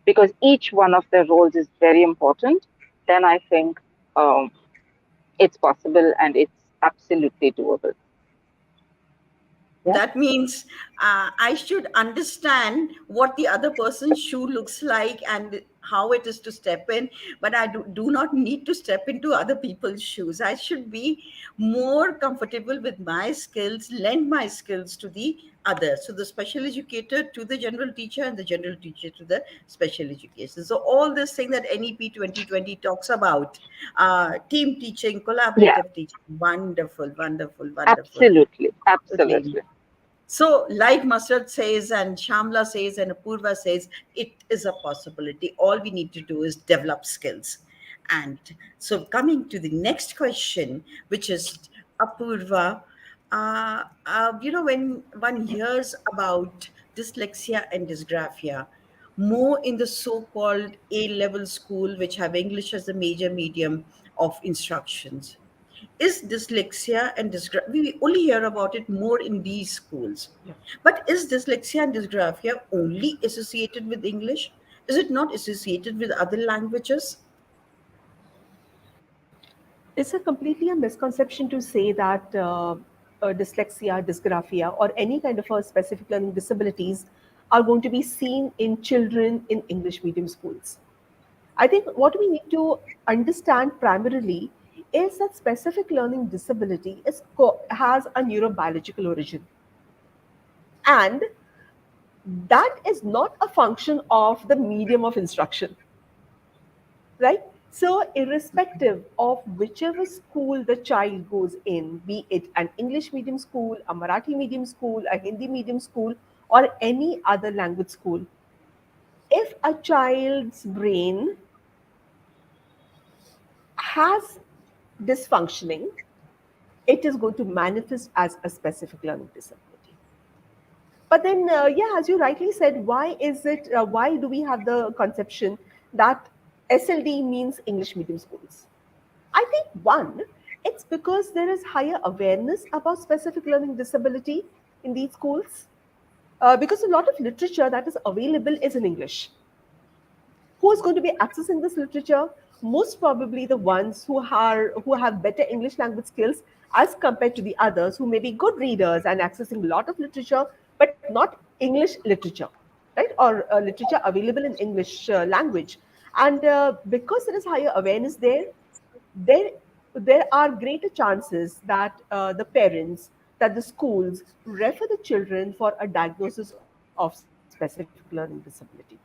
because each one of the roles is very important, then I think it's possible and it's absolutely doable. Yeah. That means I should understand what the other person's shoe looks like and how it is to step in, but I do not need to step into other people's shoes. I should be more comfortable with my skills, lend my skills to the other. So the special educator to the general teacher and the general teacher to the special education. So all this thing that NEP 2020 talks about, team teaching, Yeah, collaborative teaching, wonderful, wonderful, wonderful. absolutely. Okay. Absolutely. So, like Masrat says, and Shamla says, and Apoorva says, it is a possibility. All we need to do is develop skills. And so, coming to the next question, which is Apoorva, when one hears about dyslexia and dysgraphia, more in the so-called A-level school, which have English as the major medium of instructions, is dyslexia and dysgraphia, we only hear about it more in these schools, but is dyslexia and dysgraphia only associated with English? Is it not associated with other languages? It's a completely a misconception to say that dyslexia, dysgraphia, or any kind of a specific learning disabilities are going to be seen in children in English medium schools. I think what we need to understand primarily is that specific learning disability has a neurobiological origin, and that is not a function of the medium of instruction, right? So, irrespective of whichever school the child goes in, be it an English medium school, a Marathi medium school, a Hindi medium school, or any other language school, if a child's brain has dysfunctioning, it is going to manifest as a specific learning disability. But then, yeah, as you rightly said, why do we have the conception that SLD means English medium schools? I think one, it's because there is higher awareness about specific learning disability in these schools. because a lot of literature that is available is in English. Who is going to be accessing this literature? Most probably the ones who have better English language skills as compared to the others who may be good readers and accessing a lot of literature, but not English literature, right? Or literature available in English language. And because there is higher awareness there, there there are greater chances that the parents, that the schools refer the children for a diagnosis of specific learning disability.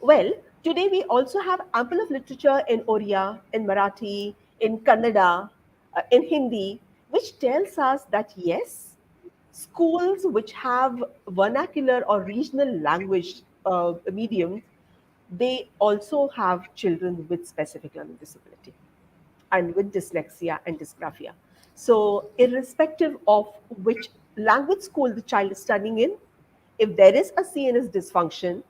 Well, today we also have ample of literature in Oriya, in Marathi, in Kannada, in Hindi, which tells us that yes, schools which have vernacular or regional language medium, they also have children with specific learning disability and with dyslexia and dysgraphia. So, irrespective of which language school the child is studying in, if there is a CNS dysfunction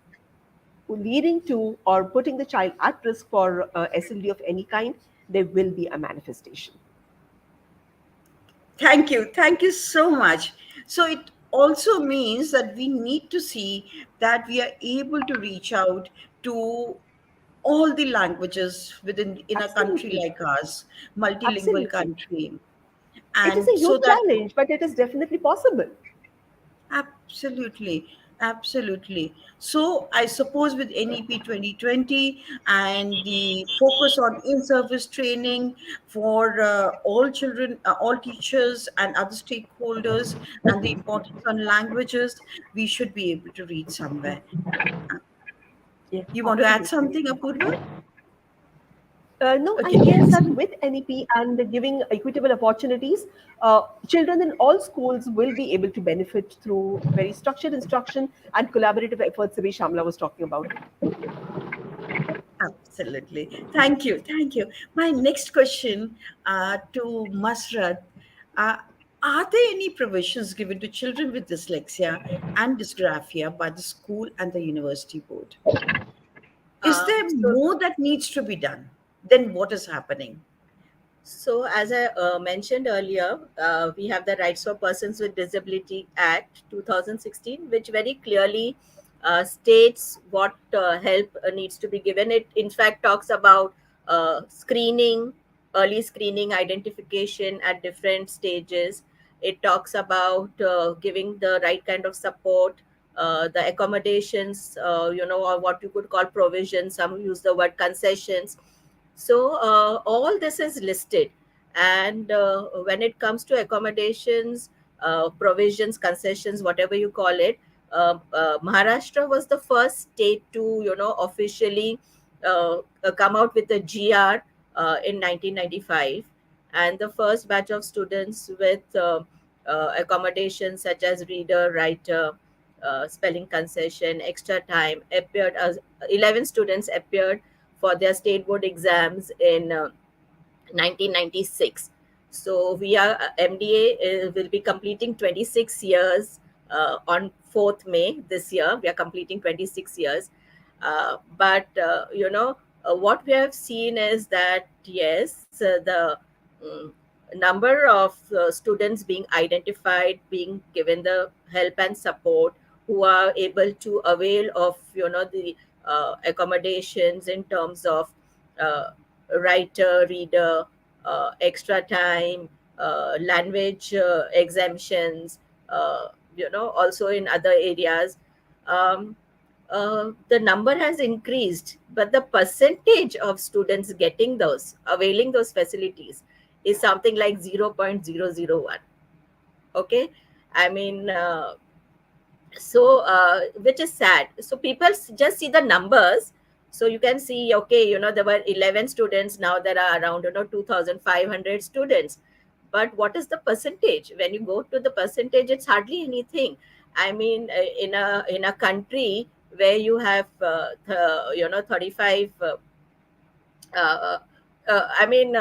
leading to or putting the child at risk for SLD of any kind, there will be a manifestation. Thank you. Thank you so much. So it also means that we need to see that we are able to reach out to all the languages within in a country Absolutely. like ours, multilingual Absolutely. country, It is and a so huge that challenge, but it is definitely possible. absolutely, absolutely. So I suppose with NEP 2020 and the focus on in-service training for all children, all teachers and other stakeholders, and the importance on languages, we should be able to reach somewhere. Yeah, You want to add absolutely. something, Apoorva? No, I Can you guess add that something? with NEP and giving equitable opportunities, children in all schools will be able to benefit through very structured instruction and collaborative efforts the way Shamla was talking about. Absolutely. Thank you. Thank you. My next question to Masrat, uh, are there any provisions given to children with dyslexia and dysgraphia by the school and the university board? Is there So more that needs to be done than what is happening? So, as I mentioned earlier, we have the Rights for Persons with Disability Act 2016, which very clearly states what help needs to be given. It, in fact, talks about screening, early screening, identification at different stages. It talks about giving the right kind of support, the accommodations, or what you could call provisions. Some use the word concessions. So all this is listed, and when it comes to accommodations, provisions, concessions, whatever you call it, Maharashtra was the first state to officially come out with a GR in 1995, and the first batch of students with accommodations such as reader, writer, spelling concession, extra time appeared as 11 students appeared for their state board exams in 1996. So we are MDA will be completing 26 years on 4th May this year. We are completing 26 years. But what we have seen is that yes, the mm, number of students being identified, being given the help and support, who are able to avail of the accommodations in terms of uh, writer, reader, extra time, language exemptions, also in other areas. Um, the number has increased, but the percentage of students getting those, availing those facilities, is something like 0.001. Okay. I mean, so which is sad. So people just see the numbers. So you can see, okay, there were 11 students, now there are around 2500 students. But what is the percentage? When you go to the percentage, it's hardly anything. I mean, in a country where you have 35 I mean,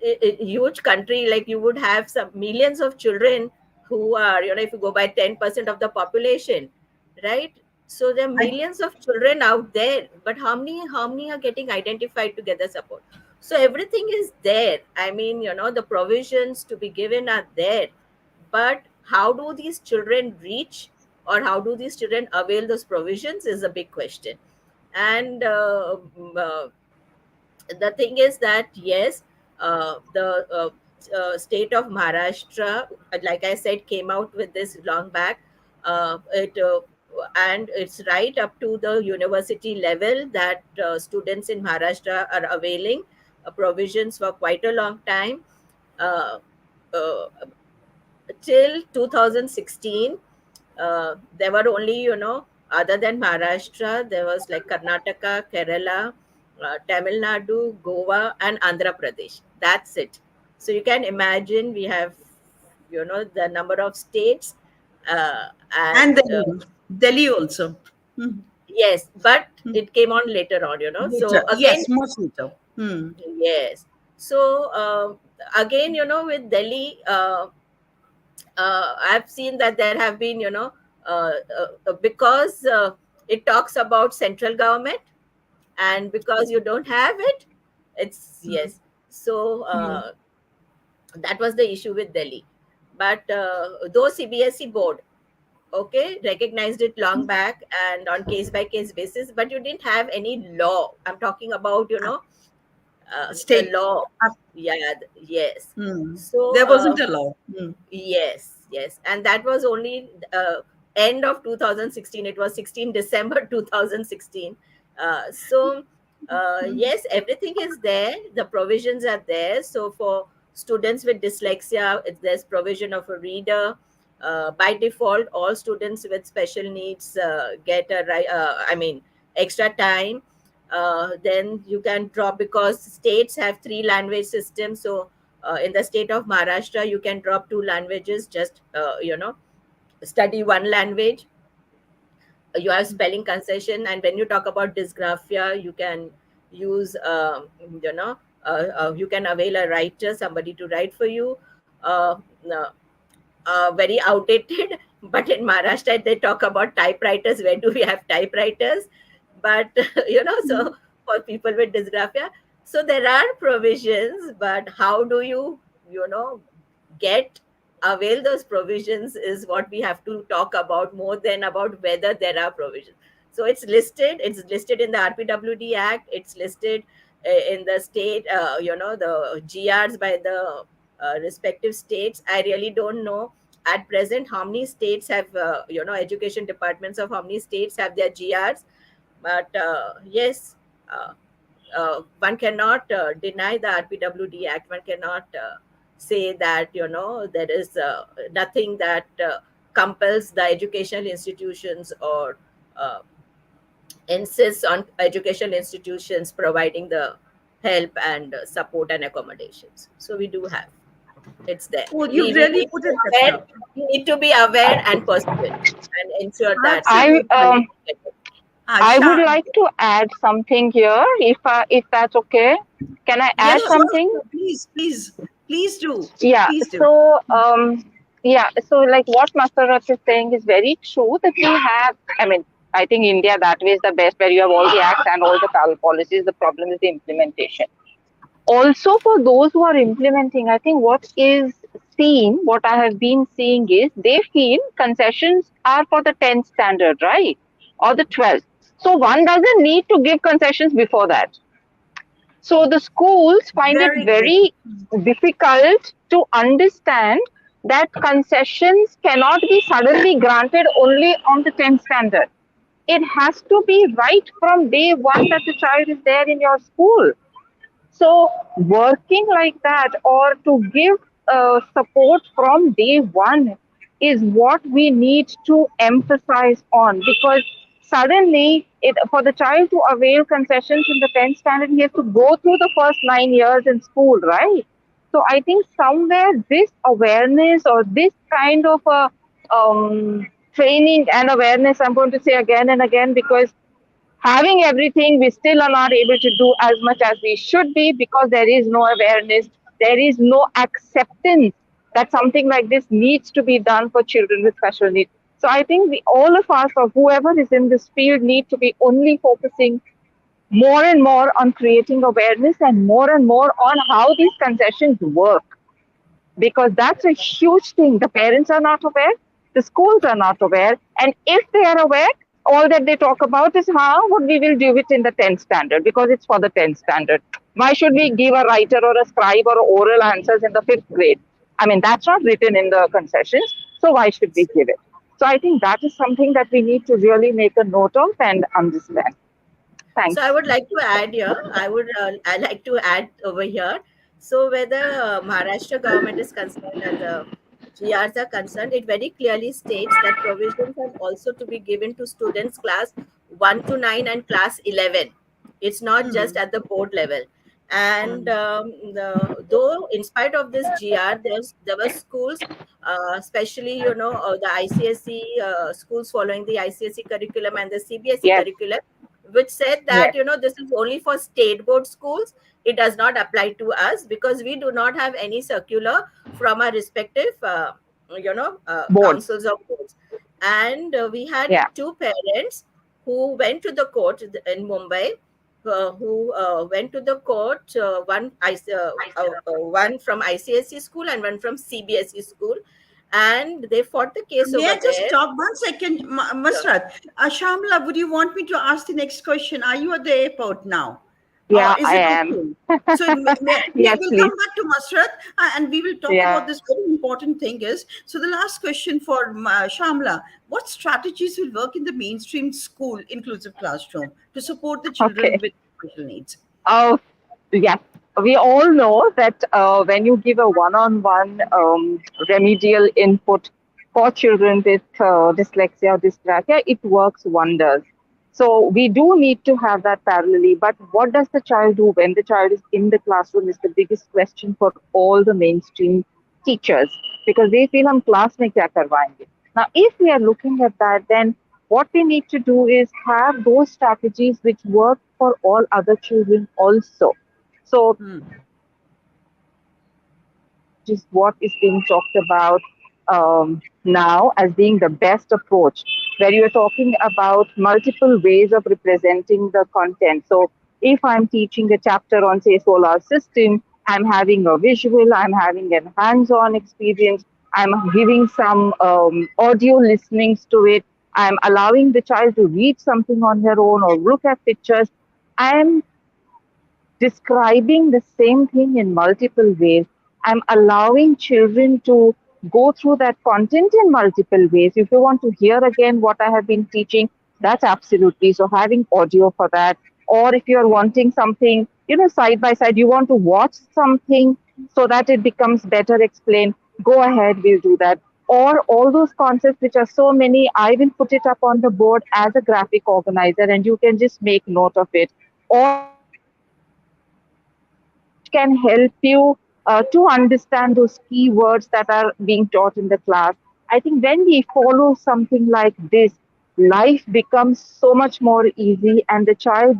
huge country, like you would have some millions of children who are, if you go by 10% of the population, right? So there are I, millions of children out there, but how many are getting identified to get the support? So everything is there. I mean, the provisions to be given are there, but how do these children reach? or how do these children avail those provisions is a big question. And the thing is that yes, the state of Maharashtra, like I said, came out with this long back. It And it's right up to the university level that students in Maharashtra are availing provisions for quite a long time. Uh, uh, till 2016, there were only, other than Maharashtra, there was like Karnataka, Kerala, Tamil Nadu, Goa, and Andhra Pradesh. That's it. So you can imagine we have, the number of states, And and Delhi also. Hmm. yes, but Hmm. it came on later on, Later, So again, yes, much later. Hmm. yes. So again, with Delhi, I've seen that there have been, because it talks about central government, and because you don't have it, it's yes. So Hmm. that was the issue with Delhi. But though CBSE board, okay, recognized it long back and on case by case basis, but you didn't have any law. I'm talking about, the State. law. uh, Yeah, yes. Hmm. So There wasn't a law. Hmm. yes, yes, and that was only end of 2016. It was 16 December 2016. So Hmm. yes, everything is there. The provisions are there. So for students with dyslexia, there's provision of a reader. By default, all students with special needs get a right. I mean, extra time. Then you can drop, because states have three language systems. So in the state of Maharashtra, you can drop two languages, just study one language. You have spelling concession, and when you talk about dysgraphia, you can use, you can avail a writer, somebody to write for you. No, very outdated. But in Maharashtra, they talk about typewriters. Where do we have typewriters? But so for people with dysgraphia, so there are provisions. But how do you know, get avail those provisions is what we have to talk about, more than about whether there are provisions. So it's listed in the RPWD Act. It's listed in the state, the GRs by the respective states. I really don't know at present how many states have, education departments of how many states have their GRs. But yes, uh, one cannot deny the RPWD Act. One cannot say that, there is nothing that compels the educational institutions, or uh, insists on educational institutions providing the help and support and accommodations. So we do have, it's there. Oh, We, you've we really need put to it aware, better. we need to be aware and pursue it, and ensure that I Absolutely. I would Sha, like to add something here, if that's okay. Can I yes, add sure. sure, something? sure. Please, please, please do. Yeah. Please do. So yeah. So like what Masarat is saying is very true. That we have. I mean, I think India that way is the best, where you have all the acts and all the policies. The problem is the implementation. Also, for those who are implementing, I think what I have been seeing is they feel concessions are for the 10th standard, right? Or the 12th. So one doesn't need to give concessions before that. So the schools find it Very good. very difficult to understand that concessions cannot be suddenly granted only on the 10th standard. It has to be right from day one that the child is there in your school. So, working like that, or to give support from day one, is what we need to emphasize on, because suddenly, for the child to avail concessions in the 10th standard, he has to go through the first 9 years in school, right? So, I think somewhere this awareness, or this kind of a training and awareness, I'm going to say again and again, because having everything, we still are not able to do as much as we should be, because there is no awareness, there is no acceptance that something like this needs to be done for children with special needs. So I think all of us, or whoever is in this field, need to be only focusing more and more on creating awareness, and more on how these concessions work, because that's a huge thing. The parents are not aware, The schools are not aware. And if they are aware, all that they talk about is how would we will do it in the 10th standard because it's for the 10th standard. Why should we give a writer or a scribe or oral answers in the 5th grade? I mean, that's not written in the concessions. So why should we give it? So I think that is something that we need to really make a note of and understand. So Thanks. I would like to add here. I like to add over here. So whether Maharashtra government is concerned and the GRs are concerned, it very clearly states that provisions are also to be given to students class 1 to 9 and class 11. It's not just at the board level. And though in spite of this GR, there were schools, especially the ICSE schools following the ICSE curriculum and the CBSE Yes, curriculum, which said that yes, this is only for state board schools. It does not apply to us because we do not have any circular from our respective boards. councils of boards. And we had Yeah. two parents who went to the court in Mumbai, who went to the court, one from ICSE school and one from CBSE school, and they fought the case May over I just there. stop 1 second, Sure. Masrat? Shamla, would you want me to ask the next question? Are you at the airport now? Or Yeah, is I it am. okay? So Yes, we'll come please. back to Masrat and we will talk Yeah. about this very important thing is, so the last question for Shamla, what strategies will work in the mainstream school inclusive classroom to support the children Okay. with special needs? Oh, yes. We all know that when you give a one-on-one remedial input for children with dyslexia or dysgraphia, it works wonders. So we do need to have that parallelly. But what does the child do when the child is in the classroom is the biggest question for all the mainstream teachers because they feel हम class में क्या करवाएंगे. Now, if we are looking at that, then what we need to do is have those strategies which work for all other children also. So is what is being talked about now as being the best approach, where you're talking about multiple ways of representing the content. So, if I'm teaching a chapter on, say, solar system, I'm having a visual, I'm having a hands on experience, I'm giving some audio listenings to it, I'm allowing the child to read something on their own or look at pictures. I'm describing the same thing in multiple ways. I'm allowing children to go through that content in multiple ways. If you want to hear again what I have been teaching, that's absolutely so having audio for that. Or if you're wanting something, side by side, you want to watch something so that it becomes better explained, go ahead, we'll do that. Or all those concepts, which are so many, I will put it up on the board as a graphic organizer and you can just make note of it. Or which can help you to understand those keywords that are being taught in the class. I think when we follow something like this, life becomes so much more easy and the child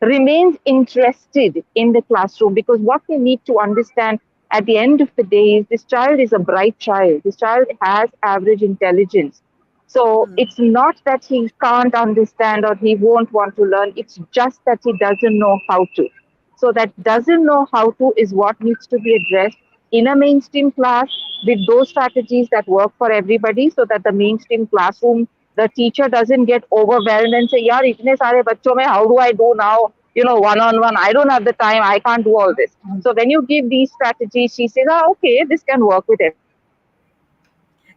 remains interested in the classroom because what we need to understand at the end of the day is this child is a bright child. This child has average intelligence. So it's not that he can't understand or he won't want to learn. It's just that he doesn't know how to. So that doesn't know how to is what needs to be addressed in a mainstream class with those strategies that work for everybody so that the mainstream classroom, the teacher doesn't get overwhelmed and say, yaar, itne sare bachon mein, how do I do now? One on one, I don't have the time, I can't do all this. So when you give these strategies, she says, okay, this can work with everybody.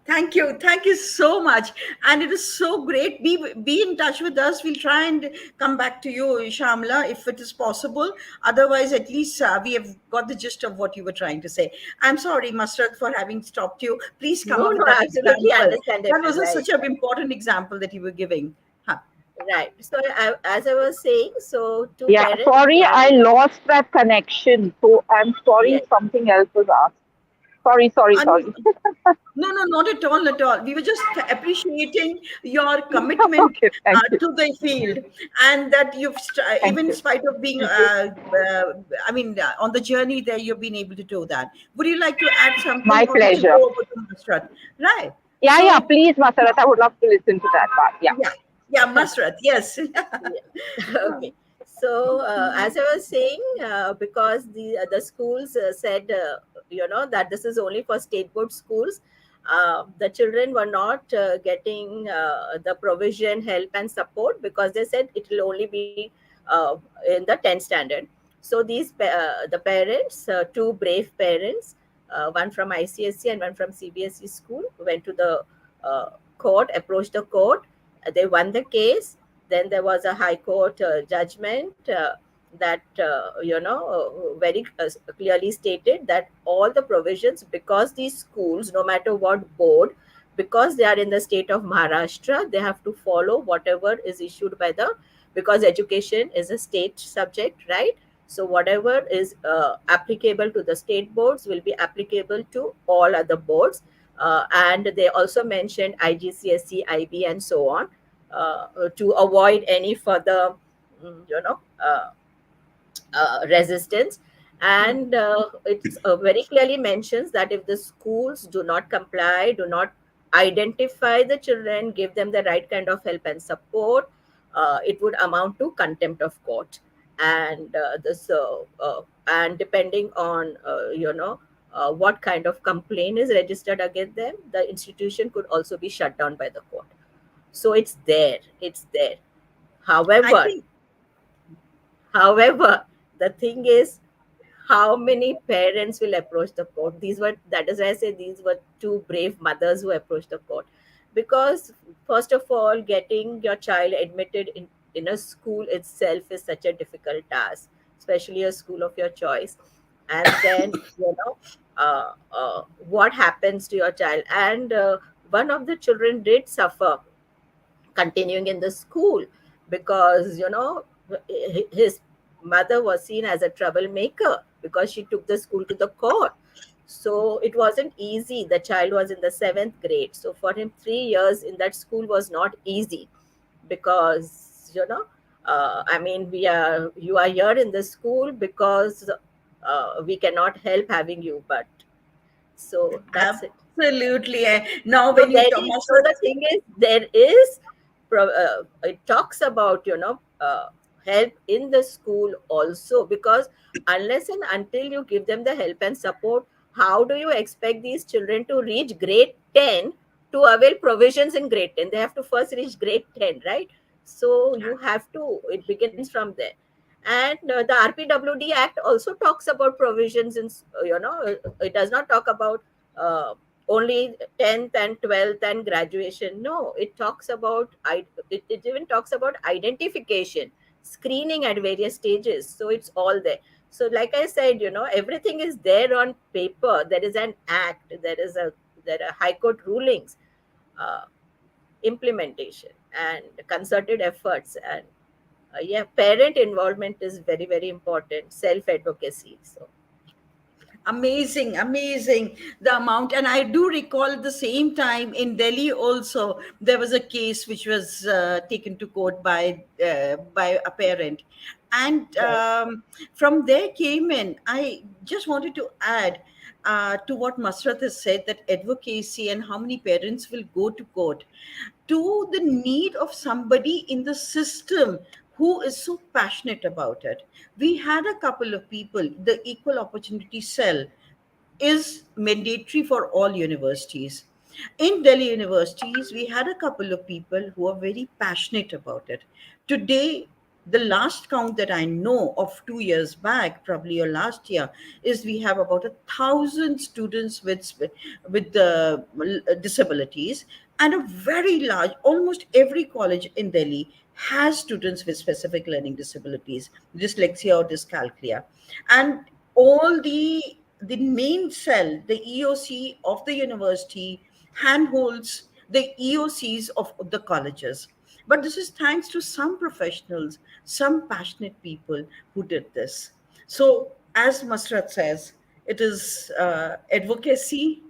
Thank you. Thank you so much. And it is so great. Be in touch with us. We'll try and come back to you, Shamla, if it is possible. Otherwise, at least we have got the gist of what you were trying to say. I'm sorry, Masrat, for having stopped you. Please come No, up no, with that absolutely example. That understandable, was right? such an important example that you were giving. Huh. Right. So, as I was saying, so two Yeah, parents. sorry, I lost that connection. So I'm sorry Yes. if something else was asked. Sorry, sorry, Uh, sorry. No, no, not at all, at all. We were just appreciating your commitment Okay, thank you. to the field, and that Thank even in you. spite of being, on the journey there, you've been able to do that. Would you like to add something, My or we should pleasure. go over to Masrat? Right. Yeah, yeah, So, please, Masarat. I would love to listen to that part. Yeah. yeah, yeah, Masrat, yes. Yeah. Okay. So, as I was saying, because the schools said, that this is only for state board schools. the children were not getting the provision, help, and support because they said it will only be in the 10th standard. So the parents, two brave parents, one from ICSC and one from CBSE school, went to the uh, court, approached the court. They won the case. Then there was a high court judgment that very clearly stated that all the provisions, because these schools, no matter what board, because they are in the state of Maharashtra, they have to follow whatever is issued by the, because education is a state subject, right? So whatever is applicable to the state boards will be applicable to all other boards. And they also mentioned IGCSE, IB, and so on, to avoid any further resistance. And it very clearly mentions that if the schools do not comply, do not identify the children, give them the right kind of help and support, it would amount to contempt of court. And and depending on what kind of complaint is registered against them, the institution could also be shut down by the court. So it's there. I However, think However, the thing is, how many parents will approach the court? That is why I say these were two brave mothers who approached the court. Because, first of all, getting your child admitted in a school itself is such a difficult task, especially a school of your choice. And then, what happens to your child? And one of the children did suffer continuing in the school because his mother was seen as a troublemaker because she took the school to the court. So it wasn't easy. The child was in the 7th grade, so for him 3 years in that school was not easy because I mean, you are here in the school because we cannot help having you, but so that's it. absolutely. Now, So when you there talk, is. So the thing is, there is. It talks about help in the school also, because unless and until you give them the help and support, how do you expect these children to reach grade 10 to avail provisions in grade 10? They have to first reach grade 10, right? So you have to. It begins from there. And the RPWD Act also talks about provisions in. It does not talk about. Only 10th and 12th and graduation. No, it talks about it even talks about identification, screening at various stages. So it's all there. So like I said, everything is there on paper. There is an act, there are high court rulings, uh, implementation and concerted efforts. And yeah, parent involvement is very, very important, self advocacy. So amazing, amazing, the amount. And I do recall at the same time in Delhi also there was a case which was taken to court by a parent. And right. from there came in, I just wanted to add to what Masrat has said, that advocacy and how many parents will go to court, to the need of somebody in the system who is so passionate about it. We had a couple of people, the Equal Opportunity Cell is mandatory for all universities. In Delhi universities, we had a couple of people who are very passionate about it. Today, the last count that I know of 2 years back, probably or last year, is we have about 1,000 students with disabilities, and a very large, almost every college in Delhi has students with specific learning disabilities, dyslexia or dyscalculia, and all the main cell, the EOC of the university, handholds the EOCs of the colleges. But this is thanks to some professionals, some passionate people who did this. So, as Masrat says, it is advocacy,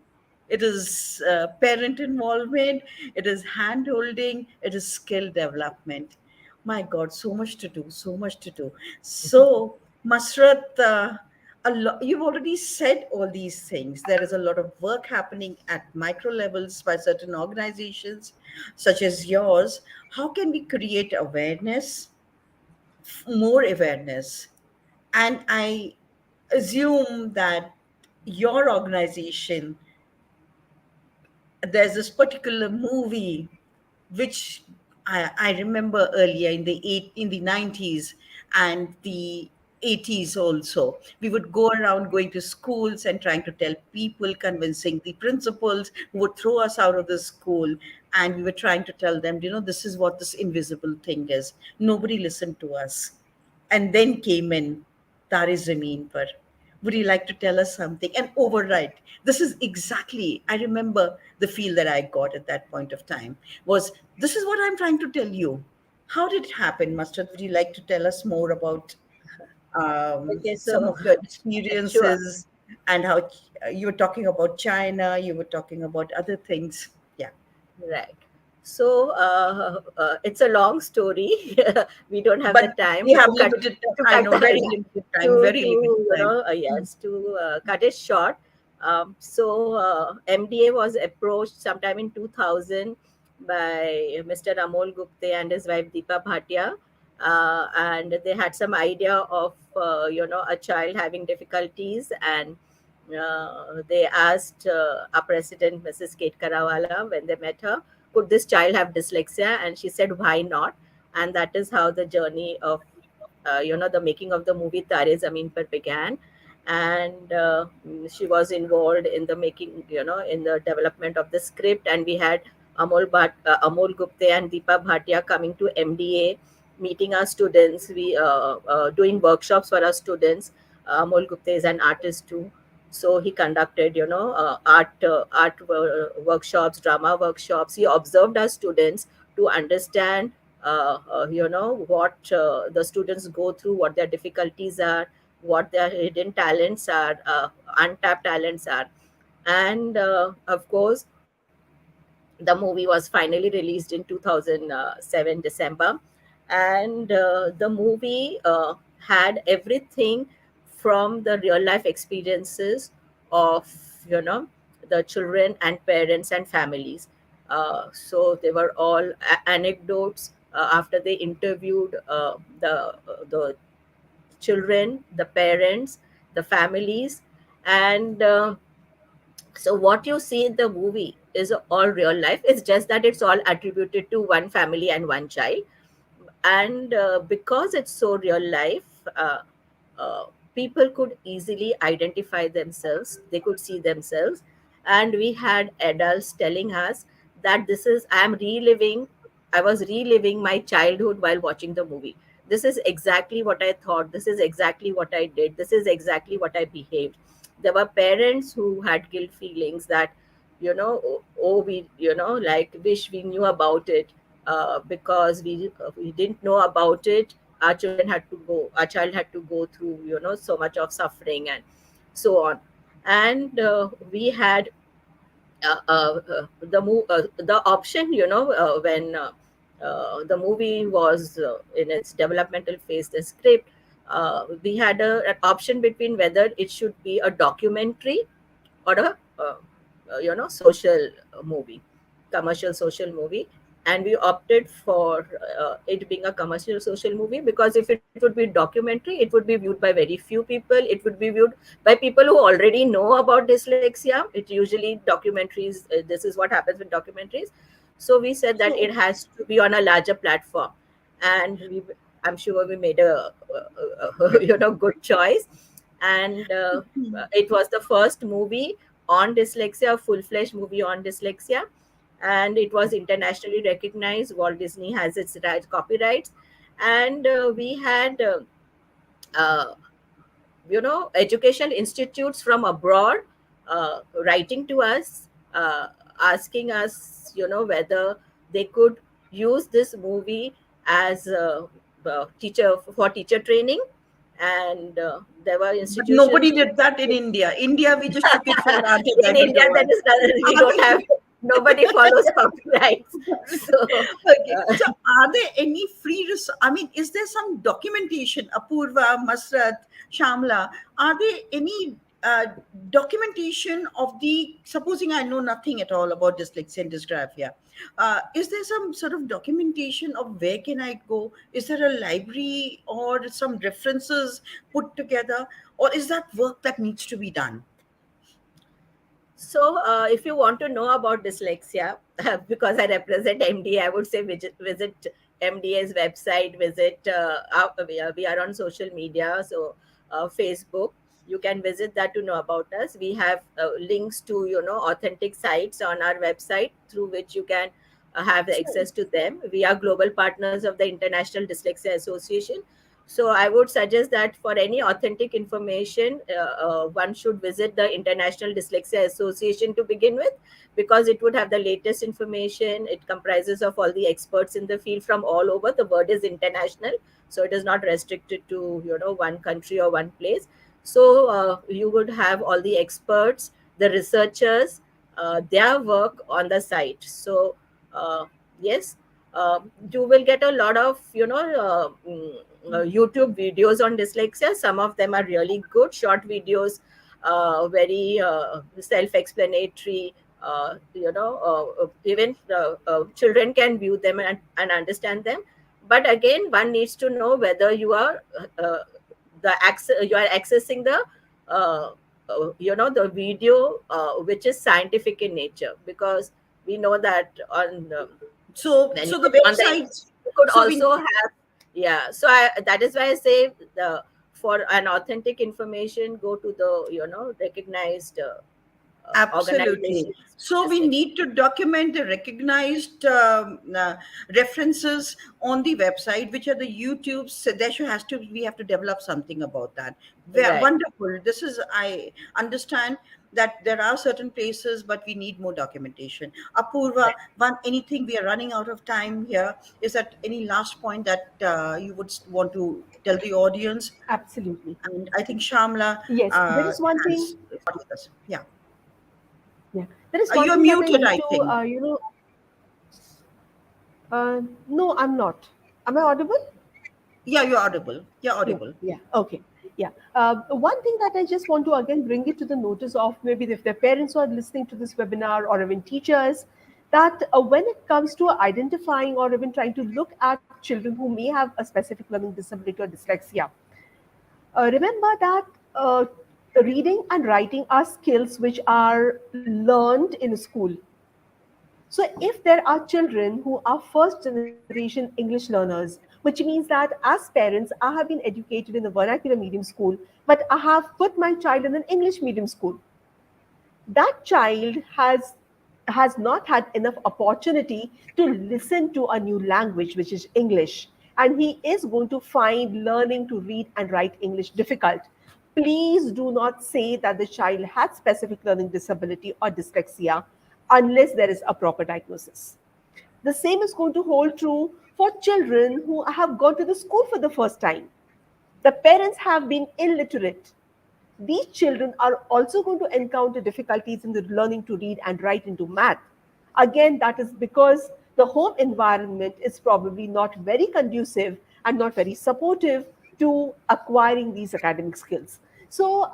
it is parent involvement, it is hand holding, it is skill development. My God, so much to do, so much to do. So, Masrat, you've already said all these things. There is a lot of work happening at micro levels by certain organizations, such as yours. How can we create awareness, more awareness? And I assume that your organization there's this particular movie which I remember earlier in the 90s and the 80s also. We would go around going to schools and trying to tell people, convincing the principals who would throw us out of the school. And we were trying to tell them, this is what this invisible thing is. Nobody listened to us. And then came in Tare Zameen Par. Would you like to tell us something? And override. This is exactly, I remember the feel that I got at that point of time was, this is what I'm trying to tell you. How did it happen, Mustard? Would you like to tell us more about Okay, some so of your sure. experiences and how you were talking about China, you were talking about other things. Yeah. Right. So it's a long story. We don't have the But time we have to cut limited, to I cut know, very limited time, very limited time. yes, to cut it short. MDA was approached sometime in 2000 by Mr. Amol Gupte and his wife Deepa Bhatia, and they had some idea of a child having difficulties, and they asked our president, Mrs. Kate Karawala, when they met her, could this child have dyslexia? And she said, why not? And that is how the journey of, the making of the movie Tare Zameen Par began. And she was involved in the making, in the development of the script. And we had Amol Gupte and Deepa Bhatia coming to MDA, meeting our students, we doing workshops for our students. Amol Gupte is an artist too, so he conducted workshops, drama workshops. He observed our students to understand what the students go through, what their difficulties are, what their hidden talents are, untapped talents are. And of course, the movie was finally released in 2007 December, and the movie had everything from the real life experiences of you know the children and parents and families. So they were all anecdotes after they interviewed the children, the parents, the families. And so what you see in the movie is all real life. It's just that it's all attributed to one family and one child. And because it's so real life, uh, people could easily identify themselves, they could see themselves. And we had adults telling us that I was reliving my childhood while watching the movie. This is exactly what I thought, this is exactly what I did, this is exactly what I behaved. There were parents who had guilt feelings that, we, like, wish we knew about it, because we didn't know about it. Our child had to go through, so much of suffering and so on. And we had the option, when the movie was in its developmental phase, the script, we had an option between whether it should be a documentary or a social movie, commercial social movie. And we opted for it being a commercial social movie, because if it would be documentary, it would be viewed by very few people, it would be viewed by people who already know about dyslexia. It usually documentaries, this is what happens with documentaries. So we said that it So, has to be on a larger platform. And I'm sure we made a good choice. And it was the first movie on dyslexia, a full-fledged movie on dyslexia, and it was internationally recognized. Walt Disney has its copyrights. And we had uh, educational institutes from abroad writing to us, asking us, whether they could use this movie as teacher for teacher training. And there were but nobody institutions did that in India. India, we just took it for granted in that we India, don't that want. is we Are don't they, have, nobody follows copyrights. So okay, so are there any free I mean, is there some documentation, Apoorva, Masrat, Shamla, are there any documentation of the, supposing I know nothing at all about dyslexia and dysgraphia, is there some sort of documentation of where can I go? Is there a library or some references put together, or is that work that needs to be done? So, if you want to know about dyslexia, because I represent MDA, I would say visit MDA's website, visit, we are on social media, so Facebook, you can visit that to know about us. We have links to, authentic sites on our website through which you can have access to them. We are global partners of the International Dyslexia Association. So I would suggest that for any authentic information, one should visit the International Dyslexia Association to begin with, because it would have the latest information. It comprises of all the experts in the field from all over. The word is international, so it is not restricted to one country or one place. So you would have all the experts, the researchers, their work on the site. So yes, you will get a lot of YouTube videos on dyslexia. Some of them are really good, short videos, very self-explanatory. Even children can view them and understand them. But again, one needs to know whether uh, you are accessing uh, the video which is scientific in nature, because we know that So, when you so the get on the internet, websites. you could So we also have, yeah. So that is why I say, for an authentic information, go to the recognized Absolutely. organizations. So we Dyslexia. need to document the recognized references on the website, which are the YouTubes. So there should has to we have to develop something about that. Right, Wonderful. This is I understand that there are certain places, but we need more documentation. Apurva, right. one anything we are running out of time here. Is that any last point that you would want to tell the audience? Absolutely. And I think Shamla Yes, there is one thing. has started this. Yeah. Yeah, there is one You're thing that I muted, need I to, think. no, I'm not. Am I audible? Yeah, you're audible. You're Yeah, audible. yeah, okay. Yeah. One thing that I just want to again bring it to the notice of, maybe if their parents are listening to this webinar, or even teachers, that when it comes to identifying or even trying to look at children who may have a specific learning disability or dyslexia, remember that reading and writing are skills which are learned in school. So, if there are children who are first generation English learners, which means that as parents, I have been educated in a vernacular medium school, but I have put my child in an English medium school, that child has not had enough opportunity to listen to a new language, which is English, and he is going to find learning to read and write English difficult. Please do not say that the child has specific learning disability or dyslexia unless there is a proper diagnosis. The same is going to hold true for children who have gone to the school for the first time. The parents have been illiterate. These children are also going to encounter difficulties in the learning to read and write into math. Again, that is because the home environment is probably not very conducive and not very supportive to acquiring these academic skills. So,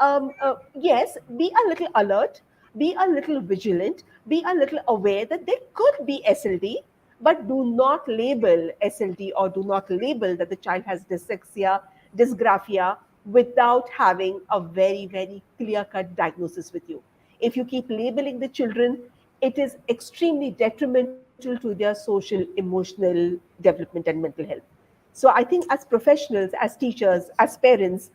yes, be a little alert, be a little vigilant, be a little aware that there could be SLD, but do not label SLD or do not label that the child has dyslexia, dysgraphia, without having a very, very clear cut diagnosis with you. If you keep labeling the children, it is extremely detrimental to their social, emotional development and mental health. So I think as professionals, as teachers, as parents,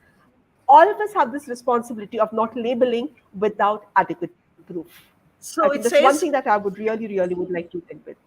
all of us have this responsibility of not labeling without adequate proof. I think So that's it one thing says that I would really, really would like to think with.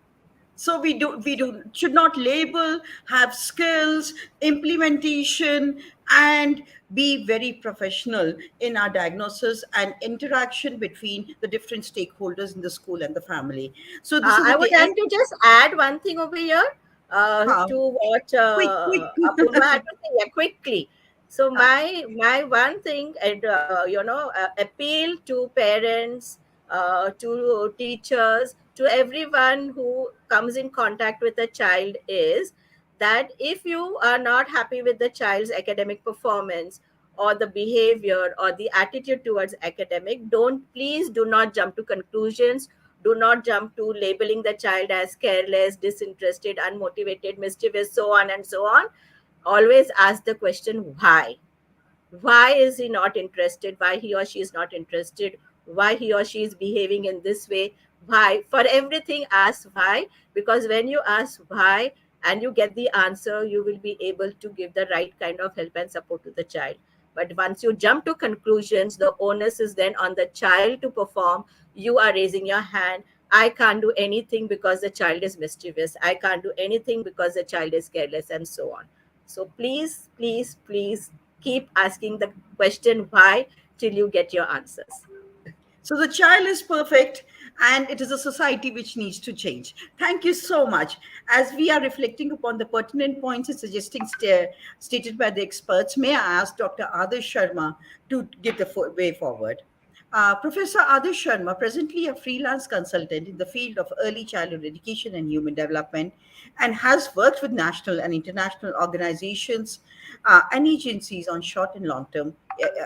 so we do should not label, have skills, implementation, and be very professional in our diagnosis and interaction between the different stakeholders in the school and the family. So this is I at would the like end. to just add one thing over here, Huh? to what Quick. Apurva had to say, yeah, quickly. So Huh. my one thing, and appeal to parents, to teachers, to everyone who comes in contact with a child is that if you are not happy with the child's academic performance, or the behavior or the attitude towards academic, don't, please do not jump to conclusions. Do not jump to labeling the child as careless, disinterested, unmotivated, mischievous, so on and so on. Always ask the question, why? Why is he not interested? Why he or she is not interested? why he or she is behaving in this way. Why? For everything, ask why, because when you ask why and you get the answer, you will be able to give the right kind of help and support to the child. But once you jump to conclusions, the onus is then on the child to perform. You are raising your hand. I can't do anything because the child is mischievous. I can't do anything because the child is careless, and so on. So please, please, please keep asking the question why till you get your answers. So the child is perfect, and it is a society which needs to change. Thank you so much. As we are reflecting upon the pertinent points and suggesting stated by the experts, may I ask Dr. Adarsh Sharma to give the way forward? Professor Adarsh Sharma, presently a freelance consultant in the field of early childhood education and human development, and has worked with national and international organizations and agencies on short and long term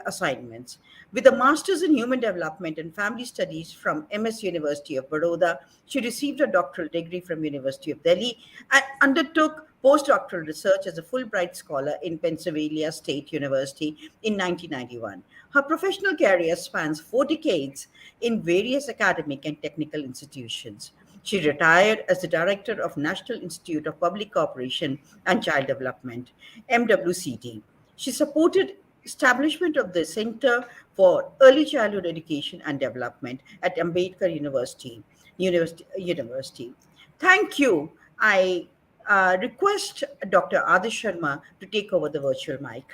assignments. With a master's in human development and family studies from MS University of Baroda, she received a doctoral degree from University of Delhi and undertook postdoctoral research as a Fulbright scholar in Pennsylvania State University in 1991. Her professional career spans 4 decades in various academic and technical institutions. She retired as the director of National Institute of Public Cooperation and Child Development, MWCD. She supported establishment of the Center for Early Childhood Education and Development at Ambedkar University. Thank you. I request Dr. Adarsh Sharma to take over the virtual mic.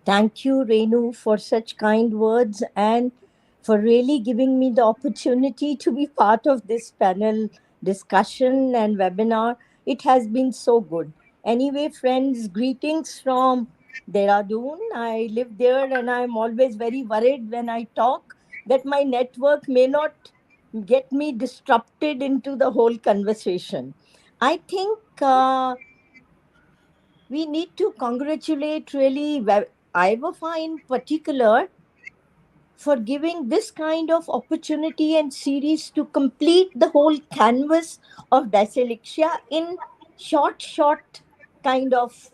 Thank you, Renu, for such kind words and for really giving me the opportunity to be part of this panel discussion and webinar. It has been so good. Anyway, friends, greetings from Dehradun. I live there and I'm always very worried when I talk that my network may not get me disrupted into the whole conversation. I think we need to congratulate really IBAFA in particular for giving this kind of opportunity and series to complete the whole canvas of dyslexia in short kind of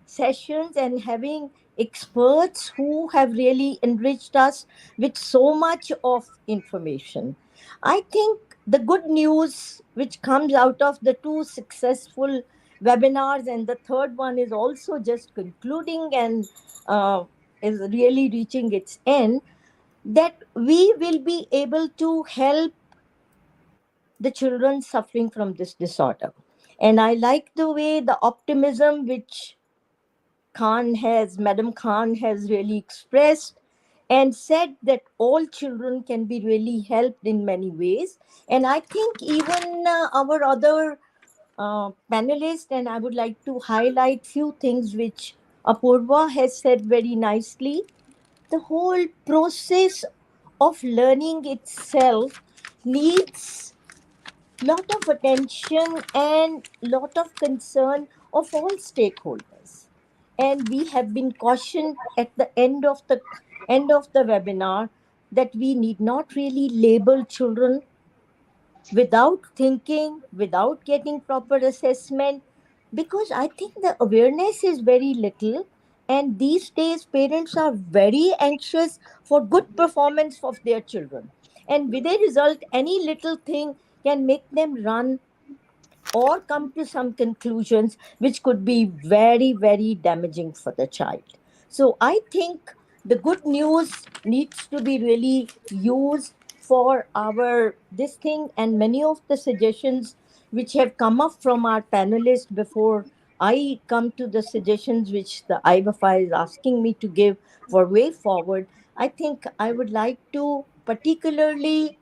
sessions and having experts who have really enriched us with so much of information. I think the good news which comes out of the two successful webinars, and the third one is also just concluding and is really reaching its end, that we will be able to help the children suffering from this disorder. And I like the way the optimism which Madam Khan has really expressed and said that all children can be really helped in many ways. And I think even our other panelists, and I would like to highlight few things which Apoorva has said very nicely. The whole process of learning itself needs lot of attention and lot of concern of all stakeholders, and we have been cautioned at the end of the webinar that we need not really label children without thinking, without getting proper assessment, because I think the awareness is very little, and these days parents are very anxious for good performance of their children, and with a result any little thing can make them run or come to some conclusions which could be very, very damaging for the child. So I think the good news needs to be really used for our this thing, and many of the suggestions which have come up from our panelists before I come to the suggestions which the IBAFA is asking me to give for way forward. I think I would like to particularly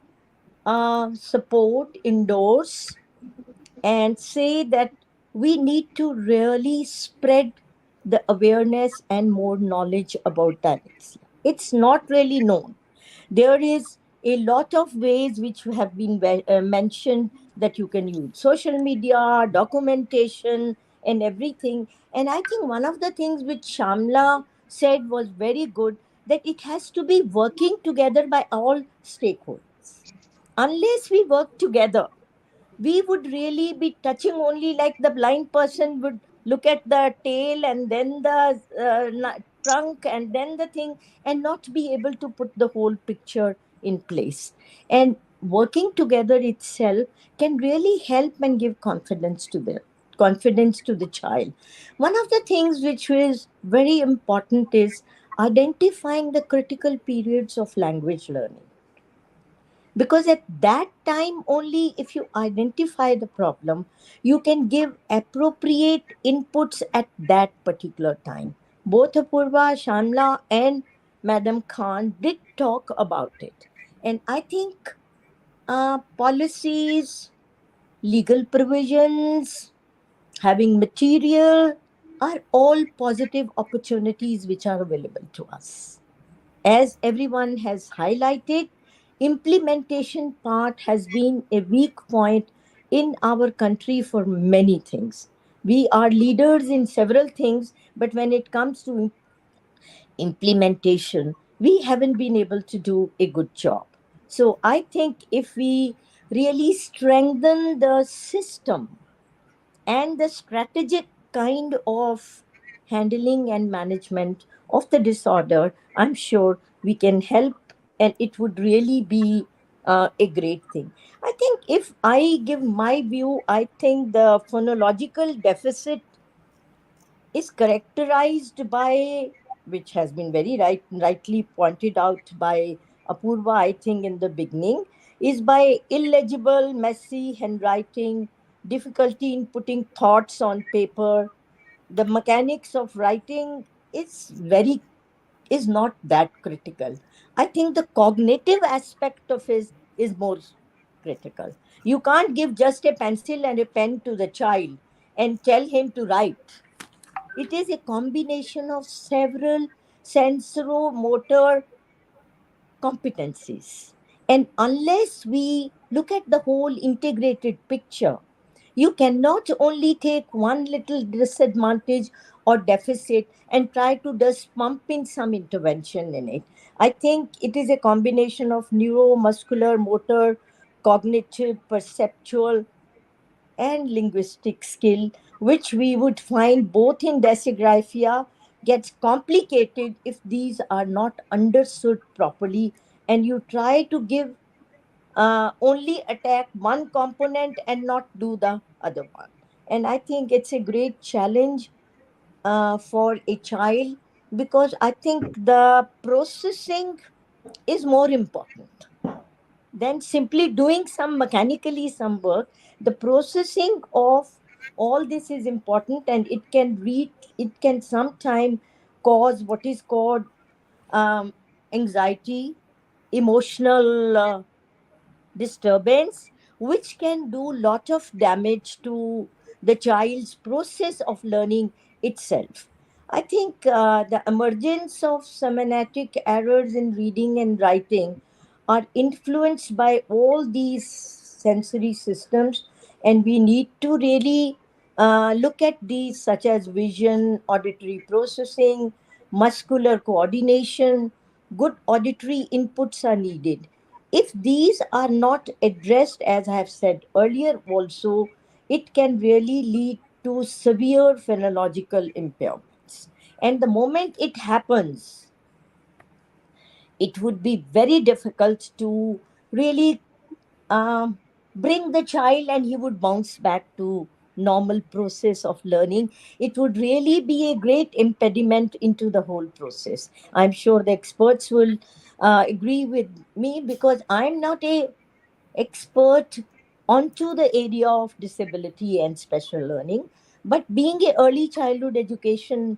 support, endorse, and say that we need to really spread the awareness and more knowledge about dyslexia. It's not really known. There is a lot of ways which have been mentioned that you can use social media, documentation, and everything. And I think one of the things which Shamla said was very good, that it has to be working together by all stakeholders. Unless we work together, we would really be touching only like the blind person would look at the tail and then the trunk and then the thing, and not be able to put the whole picture in place. And working together itself can really help and give confidence to the child. One of the things which is very important is identifying the critical periods of language learning, because at that time only, if you identify the problem, you can give appropriate inputs at that particular time. Both Apurva, Shamla, and Madam Khan did talk about it. And I think policies, legal provisions, having material are all positive opportunities which are available to us. As everyone has highlighted, implementation part has been a weak point in our country for many things. We are leaders in several things, but when it comes to implementation, we haven't been able to do a good job. So I think if we really strengthen the system and the strategic kind of handling and management of the disorder, I'm sure we can help, and it would really be a great thing. I think if I give my view, I think the phonological deficit is characterized by, which has been very rightly pointed out by Apurva, I think, in the beginning, is by illegible, messy handwriting, difficulty in putting thoughts on paper. The mechanics of writing is not that critical. I think the cognitive aspect of it is more critical. You can't give just a pencil and a pen to the child and tell him to write. It is a combination of several sensoromotor competencies. And unless we look at the whole integrated picture, you cannot only take one little disadvantage or deficit and try to just pump in some intervention in it. I think it is a combination of neuromuscular, motor, cognitive, perceptual, and linguistic skill, which we would find both in dysgraphia, gets complicated if these are not understood properly, and you try to give only attack one component and not do the other one. And I think it's a great challenge for a child, because I think the processing is more important than simply doing some mechanically some work. The processing of all this is important, and it can sometime cause what is called anxiety, emotional disturbance, which can do lot of damage to the child's process of learning itself. I think the emergence of semantic errors in reading and writing are influenced by all these sensory systems, and we need to really look at these, such as vision, auditory processing, muscular coordination. Good auditory inputs are needed. If these are not addressed, as I have said earlier also, it can really lead to severe phenological impairments. And the moment it happens, it would be very difficult to really um, bring the child and he would bounce back to normal process of learning. It would really be a great impediment into the whole process. I'm sure the experts will agree with me, because I'm not a expert onto the area of disability and special learning, but being a early childhood education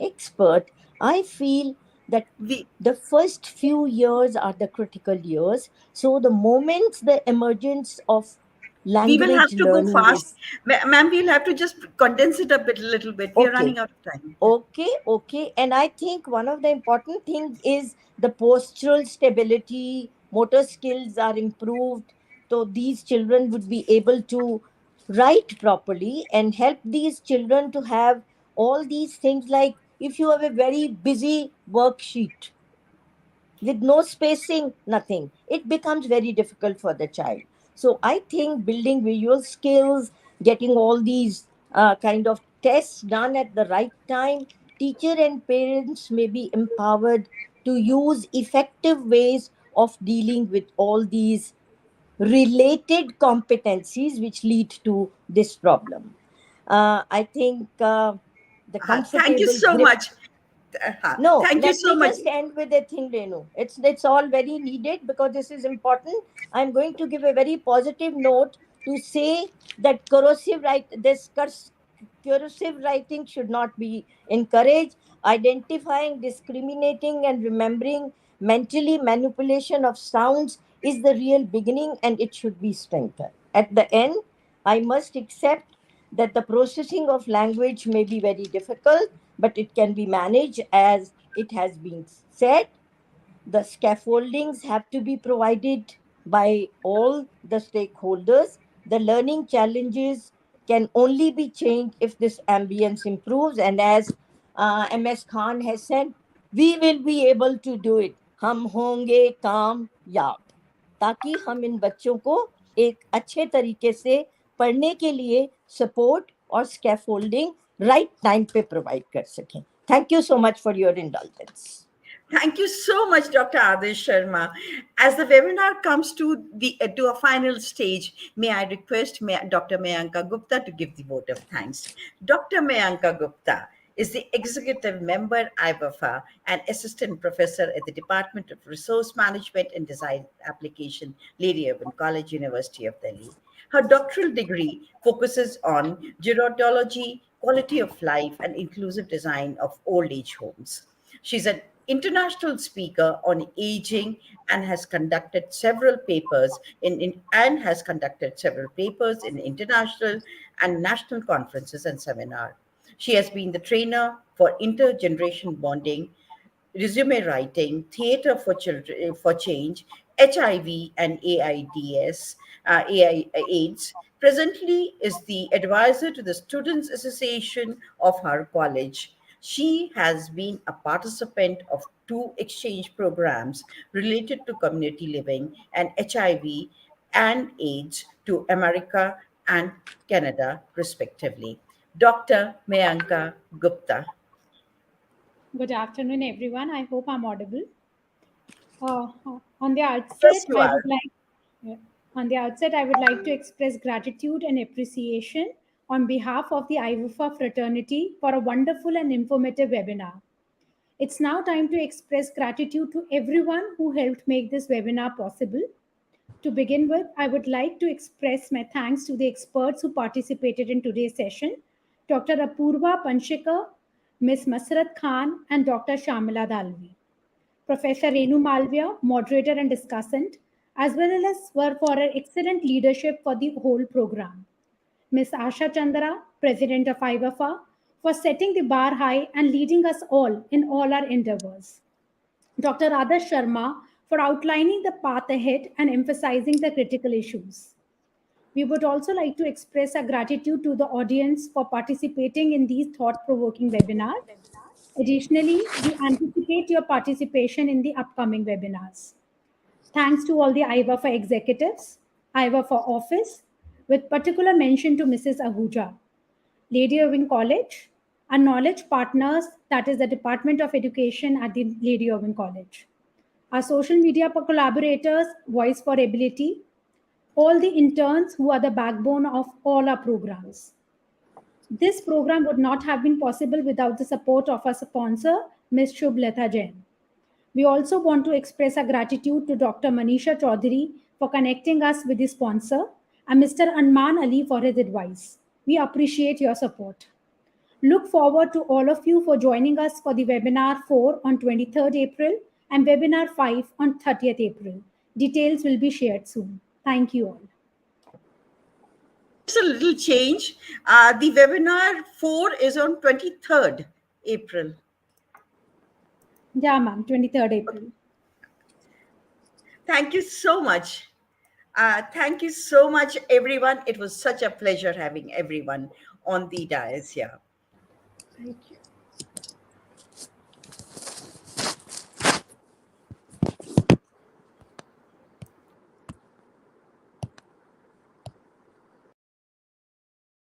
expert, I feel that We the first few years are the critical years. So the moment the emergence of we will language have to go learning fast. is Ma'am, we'll have to just condense it a bit, a little bit. We are okay. running out of time. Yeah. Okay. And I think one of the important things is the postural stability, motor skills are improved. So these children would be able to write properly and help these children to have all these things, like if you have a very busy worksheet with no spacing, nothing, it becomes very difficult for the child. So I think building visual skills, getting all these kind of tests done at the right time, teacher and parents may be empowered to use effective ways of dealing with all these related competencies which lead to this problem. I think the Thank you comfortable so grip. much. No, Thank you let so me much. just end with a thing, Renu. It's all very needed because this is important. I'm going to give a very positive note to say that cursive writing should not be encouraged. Identifying, discriminating, and remembering mentally manipulation of sounds is the real beginning, and it should be strengthened. At the end, I must accept that the processing of language may be very difficult, but it can be managed as it has been said. The scaffoldings have to be provided by all the stakeholders. The learning challenges can only be changed if this ambience improves. And as MS Khan has said, we will be able to do it. हम होंगे कामयाब, ताकि हम इन बच्चों को एक अच्छे तरीके से पढ़ने के लिए सपोर्ट और स्कैफोल्डिंग राइट टाइम पे प्रोवाइड कर सकें. Thank you so much for your indulgence. Thank you so much, Dr. Adesh Sharma. As the webinar comes to a final stage, may I request Dr. Mayanka Gupta to give the vote of thanks. Dr. Mayanka Gupta is the executive member IBAFA and assistant professor at the Department of Resource Management and Design Application, Lady Irwin College, University of Delhi. Her doctoral degree focuses on gerontology, quality of life, and inclusive design of old age homes. She's an international speaker on aging and has conducted several papers in international and national conferences and seminars. She has been the trainer for intergeneration bonding, resume writing, theater for children for change, HIV and AIDS. Presently is the advisor to the Students Association of her college. She has been a participant of two exchange programs related to community living and HIV and AIDS to America and Canada, respectively. Dr. Mayanka Gupta. Good afternoon, everyone. I hope I'm audible. On the Yes, outset, you I are. would like on the outset I would like to express gratitude and appreciation on behalf of the IVFA fraternity for a wonderful and informative webinar. It's now time to express gratitude to everyone who helped make this webinar possible. To begin with, I would like to express my thanks to the experts who participated in today's session, Dr. Apoorva Paniskar, Ms. Masrat Khan, and Dr. Shamila Dalvi. Professor Renu Malviya, moderator and discussant, as well as for her excellent leadership for the whole program. Ms. Asha Chandra, President of IBAFA, for setting the bar high and leading us all in all our endeavors. Dr. Adarsh Sharma for outlining the path ahead and emphasizing the critical issues. We would also like to express our gratitude to the audience for participating in these thought-provoking webinars. Additionally, we anticipate your participation in the upcoming webinars. Thanks to all the IBAFA executives, IBAFA office, with particular mention to Mrs. Ahuja, Lady Irwin College, our knowledge partners, that is the Department of Education at the Lady Irwin College. Our social media collaborators, Voice for Ability, all the interns who are the backbone of all our programs. This program would not have been possible without the support of our sponsor, Ms. Shubhlata Jain. We also want to express our gratitude to Dr. Manisha Chaudhary for connecting us with the sponsor and Mr. Anman Ali for his advice. We appreciate your support. Look forward to all of you for joining us for the webinar 4 on 23rd April and webinar 5 on 30th April. Details will be shared soon. Thank you all. Just a little change. The webinar 4 is on 23rd April. Yeah, ma'am, 23rd April. Thank you so much. Thank you so much, everyone. It was such a pleasure having everyone on the dais here. Thank you.